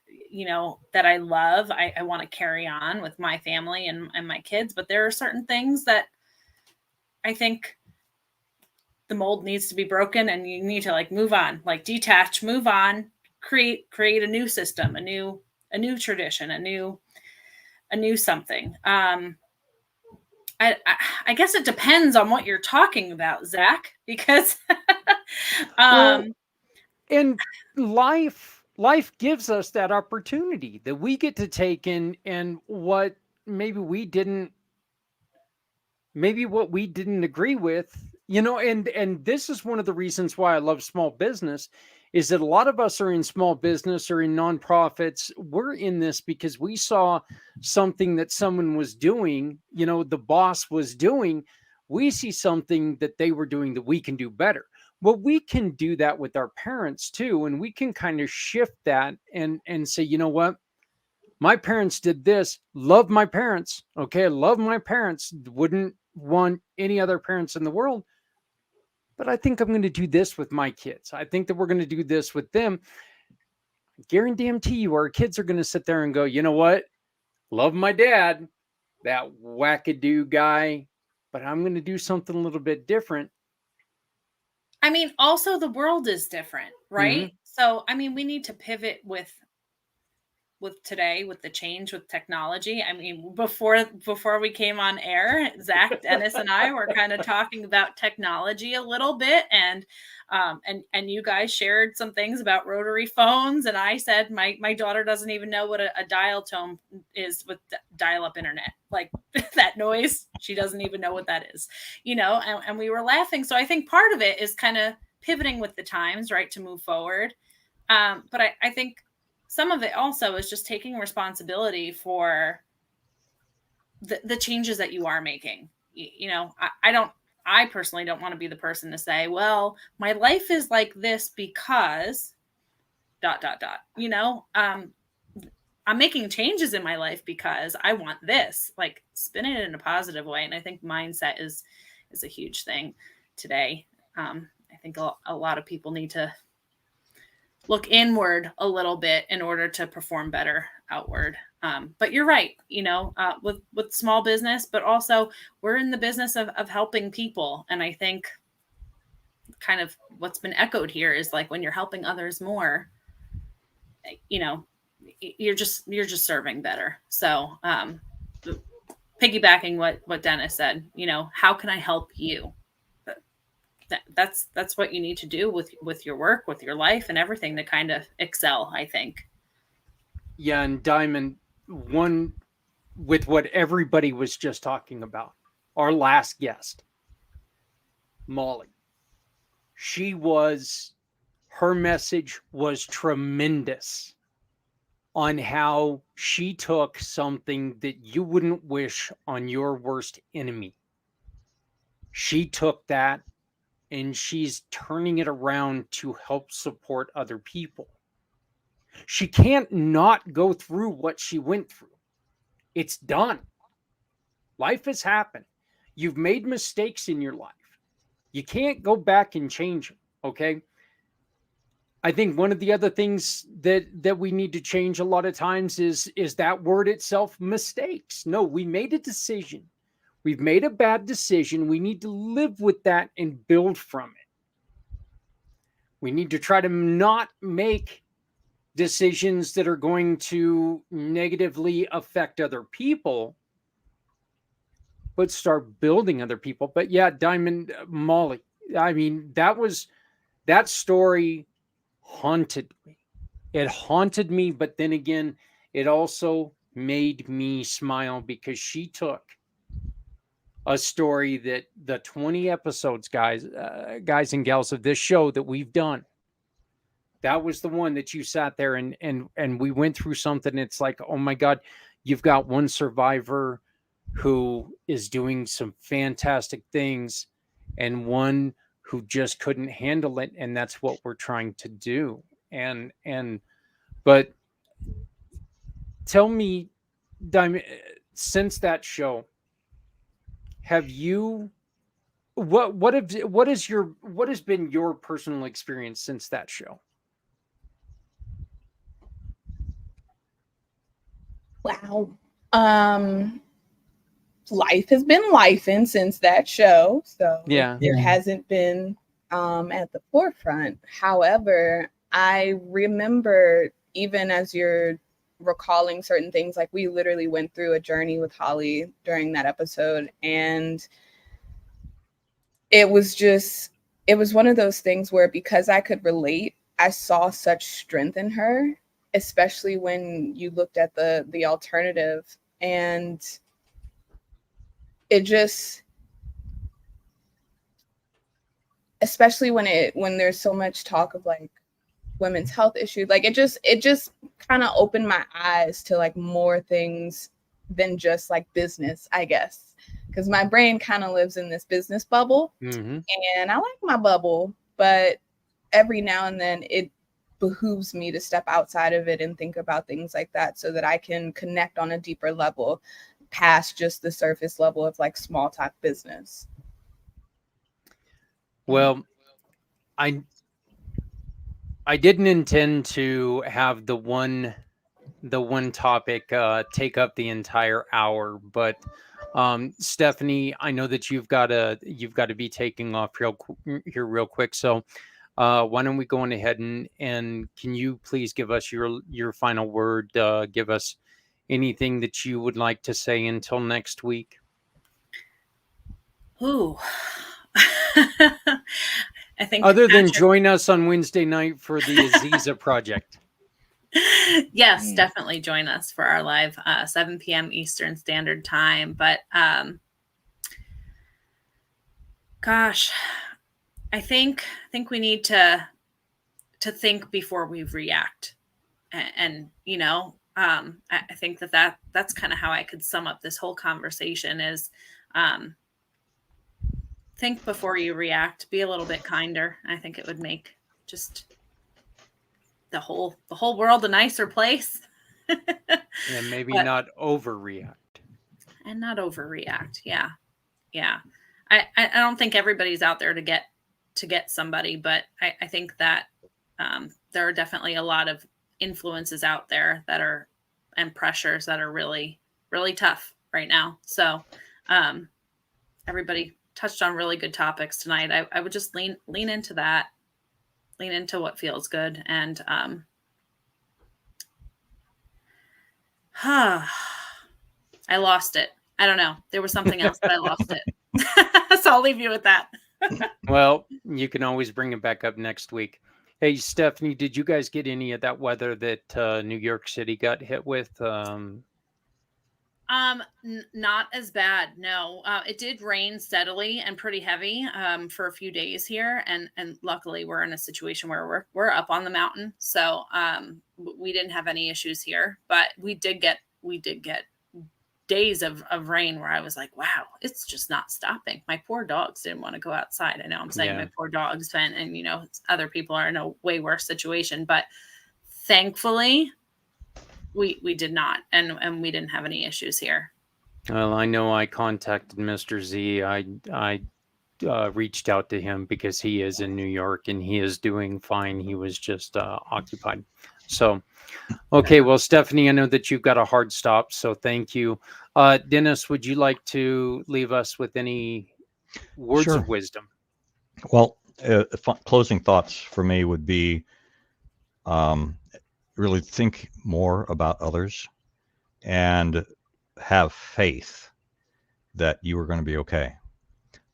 that I love, I want to carry on with my family and my kids. But there are certain things that I think the mold needs to be broken and you need to like move on, like detach, move on, create a new system, a new tradition, a new something. I guess it depends on what you're talking about, Zach, because and life gives us that opportunity that we get to take in, and what maybe what we didn't agree with, and this is one of the reasons why I love small business, is that a lot of us are in small business or in nonprofits. We're in this because we saw something that someone was doing, the boss was doing. We see something that they were doing that we can do better. Well, we can do that with our parents too. And we can kind of shift that and say, you know what? My parents did this. Love my parents. Okay. Love my parents. Wouldn't want any other parents in the world. But I think I'm going to do this with my kids. I think that we're going to do this with them. Guarantee you, our kids are going to sit there and go, you know what? Love my dad, that wackadoo guy, but I'm going to do something a little bit different. I mean, also the world is different, right? Mm-hmm. So, I mean, we need to pivot with today, with the change with technology. I mean, before we came on air, Zach, Dennis, and I were kind of talking about technology a little bit, and you guys shared some things about rotary phones, and I said my daughter doesn't even know what a dial tone is with dial-up internet, like that noise. She doesn't even know what that is, and we were laughing. So I think part of it is kind of pivoting with the times, right, to move forward. But I think some of it also is just taking responsibility for the changes that you are making. I personally don't want to be the person to say, well, my life is like this because ... I'm making changes in my life because I want this, like spin it in a positive way. And I think mindset is a huge thing today. I think a lot of people need to look inward a little bit in order to perform better outward. But you're right, with small business, but also we're in the business of helping people. And I think kind of what's been echoed here is like, when you're helping others more, you're just serving better. So piggybacking what Dennis said, how can I help you? That's what you need to do with your work, with your life, and everything to kind of excel, I think. Yeah, and Diamond, one with what everybody was just talking about, our last guest, Molly. Her message was tremendous on how she took something that you wouldn't wish on your worst enemy. She took that and she's turning it around to help support other people. She can't not go through what she went through. It's done. Life has happened. You've made mistakes in your life. You can't go back and change them. Okay. I think one of the other things that we need to change a lot of times is that word itself, mistakes. No, we made a decision. We've made a bad decision. We need to live with that and build from it. We need to try to not make decisions that are going to negatively affect other people, but start building other people. But yeah, Diamond, Molly, I mean, that story haunted me. It haunted me, but then again, it also made me smile because she took a story that the 20 episodes, guys and gals of this show that we've done, that was the one that you sat there and we went through something. It's like, oh my God, you've got one survivor who is doing some fantastic things and one who just couldn't handle it. And that's what we're trying to do. But tell me, Diamond, since that show, have you what has been your personal experience since that show? Wow. Life has been lifing since that show, so Yeah. it hasn't been at the forefront. However, I remember, even as you're recalling certain things, like we literally went through a journey with Holly during that episode, and it was one of those things where, because I could relate, I saw such strength in her, especially when you looked at the alternative. And it just, especially when there's so much talk of like women's health issues, like it just kind of opened my eyes to like more things than just like business, I guess, because my brain kind of lives in this business bubble. Mm-hmm. And I like my bubble, but every now and then it behooves me to step outside of it and think about things like that, so that I can connect on a deeper level past just the surface level of like small talk business. Well, I didn't intend to have the one topic take up the entire hour, but Stephanie, I know that you've got to be taking off real quick. So why don't we go on ahead and can you please give us your final word? Give us anything that you would like to say until next week. Ooh. I think other than join us on Wednesday night for the Aziza project. Yes, definitely join us for our live 7 p.m. Eastern Standard Time. But gosh, I think we need to think before we react, and you know, I think that's kind of how I could sum up this whole conversation is think before you react, be a little bit kinder. I think it would make just the whole world a nicer place. And maybe not overreact. And not overreact. Yeah. I don't think everybody's out there to get somebody, but I think that there are definitely a lot of influences out there that are, and pressures that are really, really tough right now. So everybody touched on really good topics tonight. I would just lean into that, lean into what feels good. And I lost it. I don't know. There was something else, but I lost it. So I'll leave you with that. Well, you can always bring it back up next week. Hey, Stephanie, did you guys get any of that weather that New York City got hit with? Not as bad. No, it did rain steadily and pretty heavy for a few days here, and luckily we're in a situation where we're up on the mountain, so we didn't have any issues here. But we did get days of rain where I was like, wow, it's just not stopping. My poor dogs didn't want to go outside. I know I'm saying my poor dogs, and you know, other people are in a way worse situation, but thankfully, we did not, and we didn't have any issues here. Well, I know I contacted Mr. Z. I reached out to him because he is in New York and he is doing fine. He was just occupied. So, okay. Well, Stephanie, I know that you've got a hard stop, so thank you. Dennis, would you like to leave us with any words Sure. of wisdom? Well, closing thoughts for me would be really think more about others and have faith that you are going to be okay.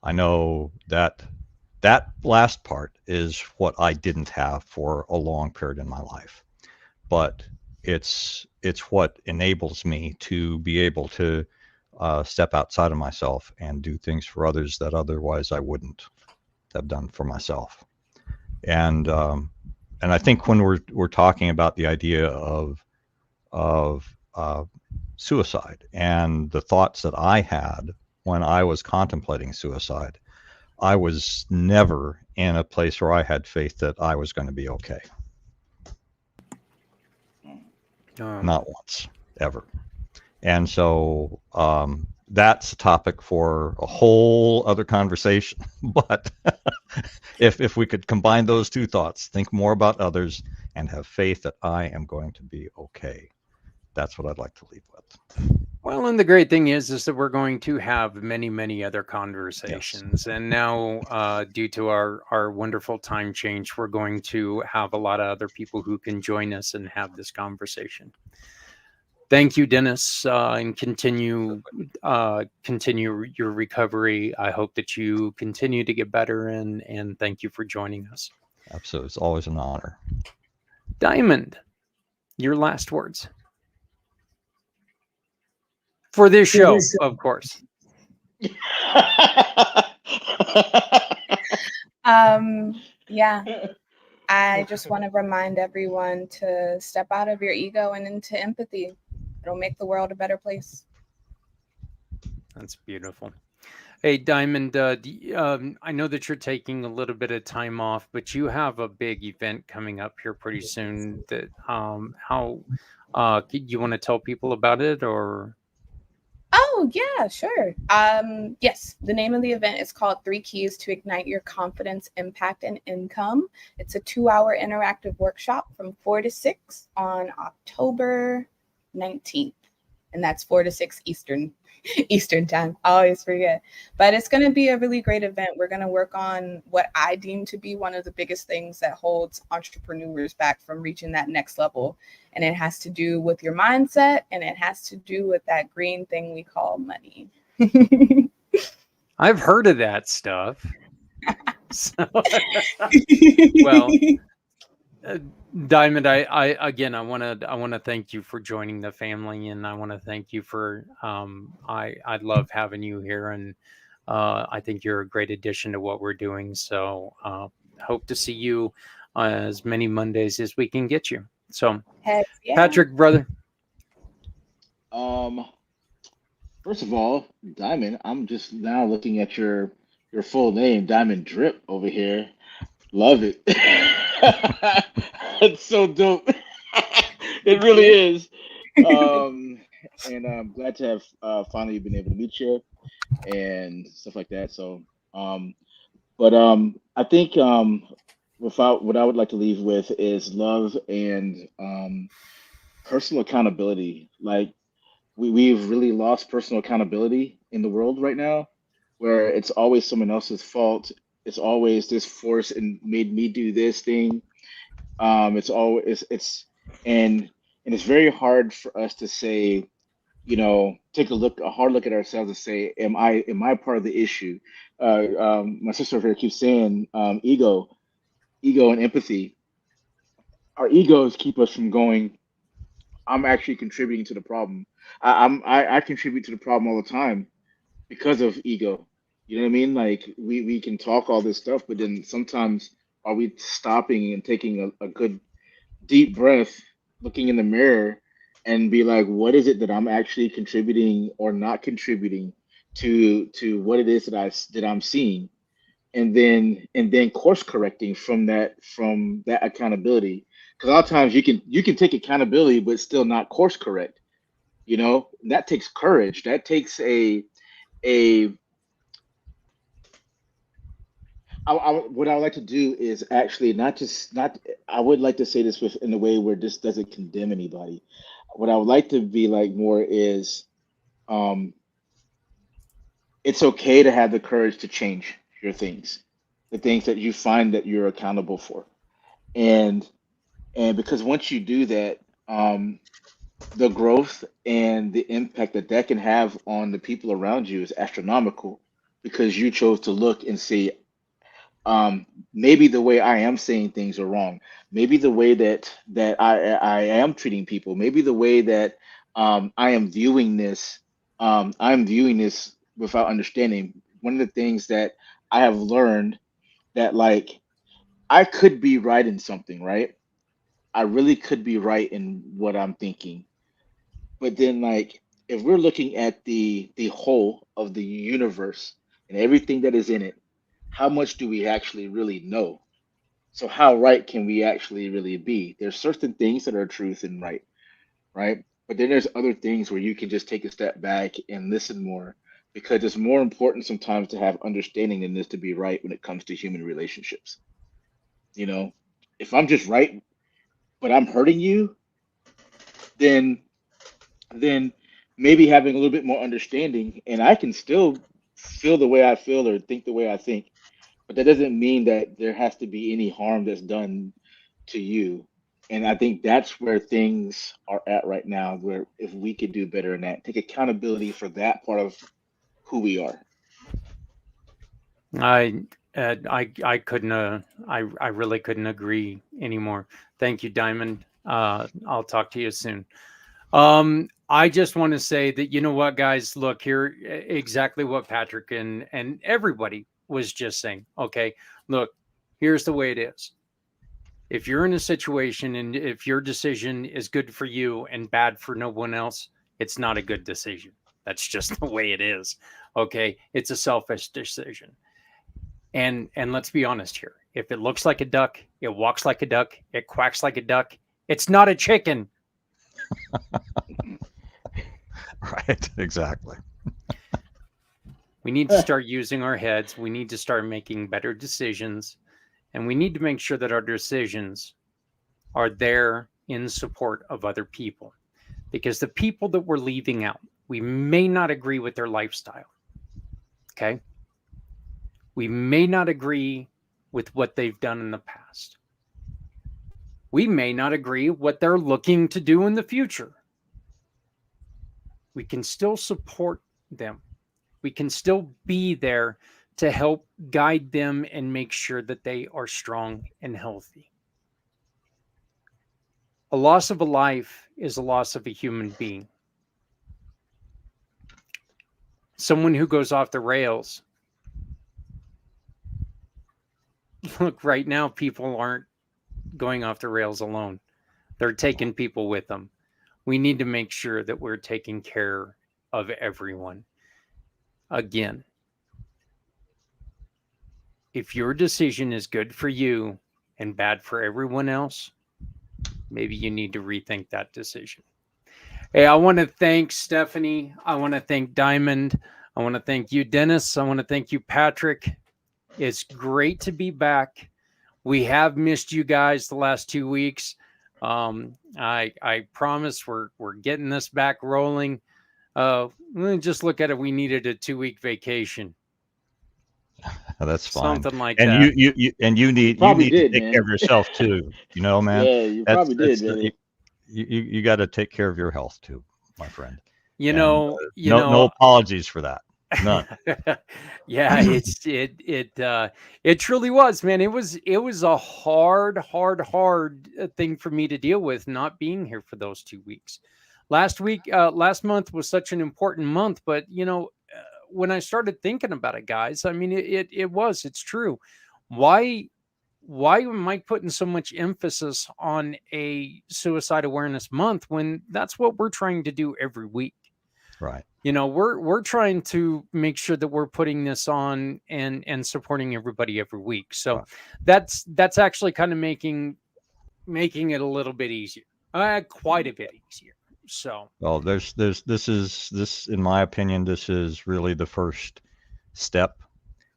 I know that that last part is what I didn't have for a long period in my life, but it's what enables me to be able to step outside of myself and do things for others that otherwise I wouldn't have done for myself. And I think when we're talking about the idea of suicide and the thoughts that I had when I was contemplating suicide, I was never in a place where I had faith that I was going to be okay. Not once, ever. And so that's a topic for a whole other conversation. But if we could combine those two thoughts, think more about others and have faith that I am going to be okay. That's what I'd like to leave with. Well, and the great thing is that we're going to have many, many other conversations. Yes. And now, due to our wonderful time change, we're going to have a lot of other people who can join us and have this conversation. Thank you, Dennis, and continue your recovery. I hope that you continue to get better, and thank you for joining us. Absolutely. It's always an honor. Diamond, your last words. For this show, of course. Yeah. I just want to remind everyone to step out of your ego and into empathy. It'll make the world a better place. That's beautiful. Hey, Diamond, I know that you're taking a little bit of time off, but you have a big event coming up here pretty soon. That how you want to tell people about it, or? Oh, yeah, sure. Yes, the name of the event is called 3 Keys to Ignite Your Confidence, Impact, and Income. It's a 2-hour interactive workshop from 4 to 6 on October 19th. And that's 4 to 6 Eastern time. I always forget. But it's going to be a really great event. We're going to work on what I deem to be one of the biggest things that holds entrepreneurs back from reaching that next level. And it has to do with your mindset, and it has to do with that green thing we call money. I've heard of that stuff. So, well, Diamond, I want to thank you for joining the family, and I want to thank you for I love having you here, and I think you're a great addition to what we're doing. So hope to see you as many Mondays as we can get you. So, yeah. Patrick, brother. First of all, Diamond, I'm just now looking at your full name, Diamond Drip over here. Love it. It's so dope. It really is. And I'm glad to have finally been able to meet you and stuff like that. So, I think what I would like to leave with is love and personal accountability. Like we've really lost personal accountability in the world right now, where it's always someone else's fault. It's always this force and made me do this thing. It's always and it's very hard for us to say, take a hard look at ourselves and say, am I part of the issue? My sister over here keeps saying, ego and empathy. Our egos keep us from going, I'm actually contributing to the problem. I contribute to the problem all the time because of ego. You know what I mean? Like we can talk all this stuff, but then sometimes are we stopping and taking a good deep breath, looking in the mirror and be like, what is it that I'm actually contributing or not contributing to what it is that I'm seeing? and then course correcting from that accountability. Because a lot of times you can take accountability but still not course correct. That takes courage. That takes a what I would like to do is actually not. I would like to say this in a way where this doesn't condemn anybody. What I would like to be like more is, um, it's okay to have the courage to change your things, the things that you find that you're accountable for, and because once you do that, the growth and the impact that can have on the people around you is astronomical because you chose to look and see, maybe the way I am saying things are wrong. Maybe the way that I am treating people. Maybe the way that I am viewing this. I'm viewing this without understanding. One of the things that I have learned that like I could be right in something, right? I really could be right in what I'm thinking. But then like if we're looking at the whole of the universe and everything that is in it, how much do we actually really know? So how right can we actually really be? There's certain things that are truth and right, right? But then there's other things where you can just take a step back and listen more because it's more important sometimes to have understanding than this to be right when it comes to human relationships. You know, if I'm just right, but I'm hurting you, then then maybe having a little bit more understanding and I can still feel the way I feel or think the way I think, but that doesn't mean that there has to be any harm that's done to you. And I think that's where things are at right now, where if we could do better in that, take accountability for that part of who we are. I I couldn't I really couldn't agree anymore. Thank you, Diamond. I'll talk to you soon. I just want to say that you know what, guys, look here, exactly what Patrick and everybody was just saying. Okay, look, here's the way it is. If you're in a situation and if your decision is good for you and bad for no one else, it's not a good decision. That's just the way it is. Okay, it's a selfish decision. And let's be honest here. If it looks like a duck, it walks like a duck, it quacks like a duck, it's not a chicken. Right, exactly. We need to start using our heads. We need to start making better decisions. And we need to make sure that our decisions are there in support of other people. Because the people that we're leaving out, we may not agree with their lifestyle. Okay? We may not agree with what they've done in the past. We may not agree what they're looking to do in the future. We can still support them. We can still be there to help guide them and make sure that they are strong and healthy. A loss of a life is a loss of a human being. Someone who goes off the rails. Look, right now, people aren't going off the rails alone. They're taking people with them. We need to make sure that we're taking care of everyone. Again, if your decision is good for you and bad for everyone else, maybe you need to rethink that decision. Hey, I want to thank Stephanie. I want to thank Diamond. I want to thank you, Dennis. I want to thank you, Patrick. It's great to be back. We have missed you guys the last 2 weeks. I promise we're getting this back rolling. Just look at it. We needed a 2-week vacation. That's fine. Something like And that. you need Probably to did, take man. care of yourself too. Man. Yeah, you probably did, man. You got to take care of your health too, my friend. You And, know, no apologies for that. None. Yeah, it truly was, man. It was a hard thing for me to deal with not being here for those 2 weeks. Last month was such an important month, but when I started thinking about it, guys, I mean, it's true. Why am I putting so much emphasis on a suicide awareness month when that's what we're trying to do every week? Right. We're trying to make sure that we're putting this on and supporting everybody every week. So Right. that's actually kind of making it a little bit easier, quite a bit easier. So, Well, this, in my opinion, this is really the first step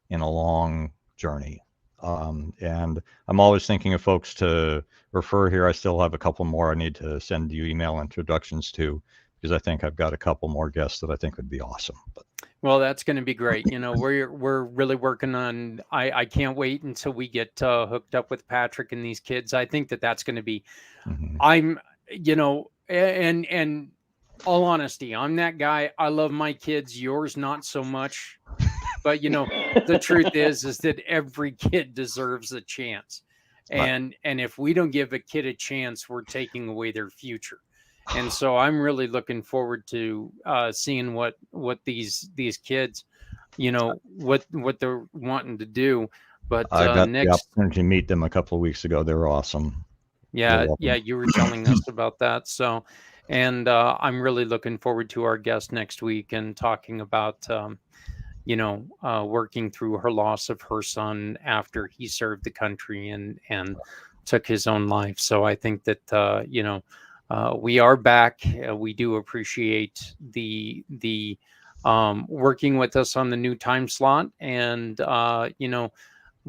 in a long journey. And I'm always thinking of folks to refer here. I still have a couple more I need to send you email introductions to, because I think I've got a couple more guests that I think would be awesome. But well, that's going to be great. We're really working on. I can't wait until we get hooked up with Patrick and these kids. I think that's going to be. mhm. I'm, and all honesty, I'm that guy. I love my kids. Yours not so much. But the truth is that every kid deserves a chance, Right. and if we don't give a kid a chance, we're taking away their future. And so I'm really looking forward to seeing what these kids, what they're wanting to do. But I got the next, opportunity to meet them a couple of weeks ago. They were awesome. yeah, welcome. you were telling us about that. So, and I'm really looking forward to our guest next week and talking about. Working through her loss of her son after he served the country and took his own life. So I think that we are back. We do appreciate the working with us on the new time slot, and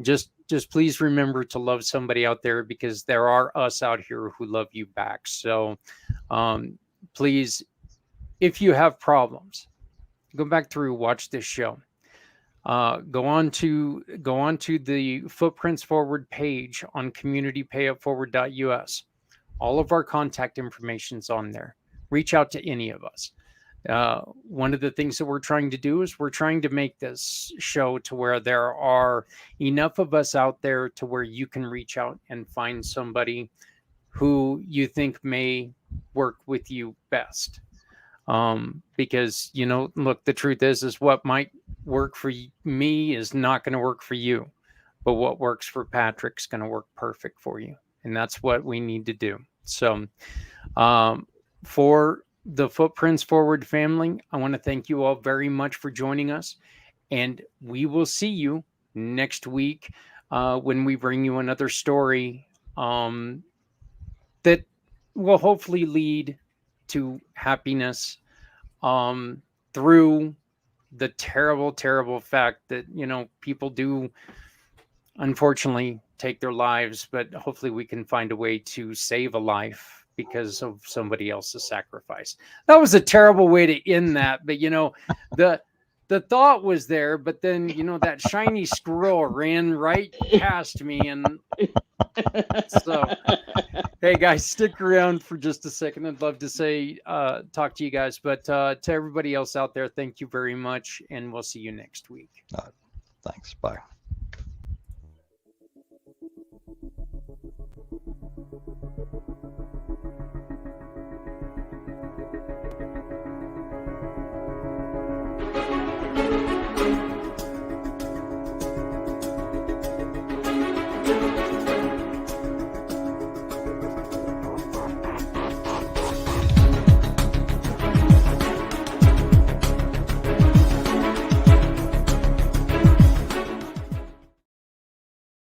just please remember to love somebody out there, because there are us out here who love you back. So please, if you have problems, go back through, watch this show. Go on to the Footprints Forward page on communitypayupforward.us. All of our contact information's on there. Reach out to any of us. One of the things that we're trying to do is we're trying to make this show to where there are enough of us out there to where you can reach out and find somebody who you think may work with you best. Because look, the truth is what might work for me is not going to work for you, but what works for Patrick's going to work perfect for you, and that's what we need to do. So for the Footprints Forward family, I want to thank you all very much for joining us, and we will see you next week when we bring you another story that will hopefully lead to happiness through the terrible fact that people do unfortunately take their lives, but hopefully we can find a way to save a life because of somebody else's sacrifice. That was a terrible way to end that, but the thought was there, but then that shiny squirrel ran right past me, and so hey guys, stick around for just a second. I'd love to say talk to you guys, but to everybody else out there, thank you very much, and we'll see you next week. Thanks. Bye.